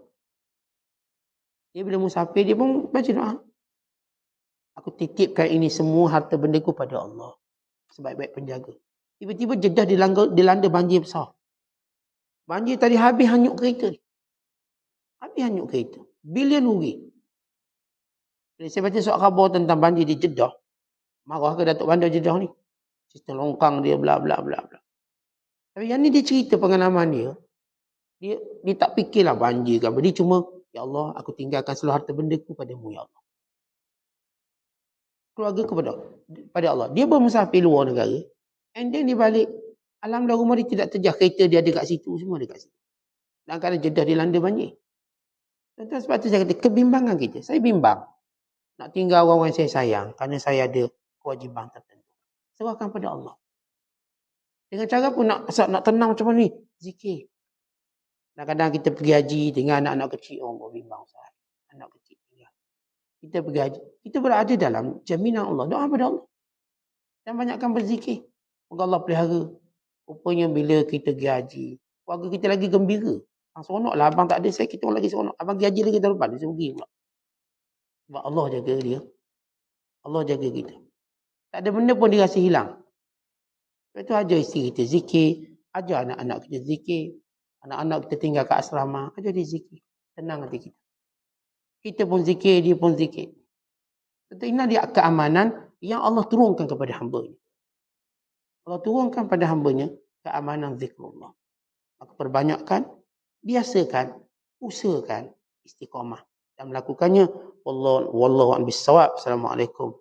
Dia bila musafir, dia pun baca doa. Aku titipkan ini semua harta bendaku pada Allah. Sebaik-baik penjaga. Tiba-tiba Jeddah dilanda banjir besar. Banjir tadi habis hanyut kereta. Habis hanyut kereta. Bilion rugi. Bila saya baca surat khabar tentang banjir di Jeddah. Marah ke Datuk Bandar Jeddah ni? Sistem longkang dia bla bla bla bla. Tapi yang ni dia cerita pengalaman dia. Dia tak fikirlah banjir ke apa. Dia cuma, ya Allah, aku tinggalkan seluruh harta bendaku padamu, ya Allah. Keluarga pada Allah. Dia bermusafir luar negara. And then dia balik. Alhamdulillah rumah dia tidak terjah. Kereta dia ada kat situ. Semua ada kat situ. Dan kadang Jeddah dilanda banjir. Dan sebab tu saya kata, kebimbangan kita. Saya bimbang. Nak tinggal orang-orang yang saya sayang. Kerana saya ada kewajiban tertentu. Serahkan pada Allah. Dengan cara pun nak tenang macam mana ni? Zikir. Kadang-kadang kita pergi haji dengan anak-anak kecil. Orang berbimbang. Anak kecil. Kita pergi haji. Kita berada dalam jaminan Allah. Doa pada Allah. Dan banyakkan berzikir. Moga Allah pelihara. Rupanya bila kita pergi haji. Keluarga kita lagi gembira. Seronok lah. Abang tak ada saya. Kita orang lagi seronok. Abang pergi haji lagi tahun depan. Dia pergi pula. Sebab Allah jaga dia. Allah jaga kita. Tak ada benda pun dia rasa hilang. Sebab itu ajar isteri kita zikir. Ajar anak-anak kita zikir. Anak-anak kita tinggal kat asrama. Ajar dia zikir. Tenang hati kita. Kita pun zikir, dia pun zikir. Tentu ini dia keamanan yang Allah turunkan kepada hamba-Nya. Allah turunkan pada hamba-Nya keamanan zikrullah. Maka perbanyakkan, biasakan, usahakan istiqamah dan melakukannya. Wallahu a'lam bissawab. Assalamualaikum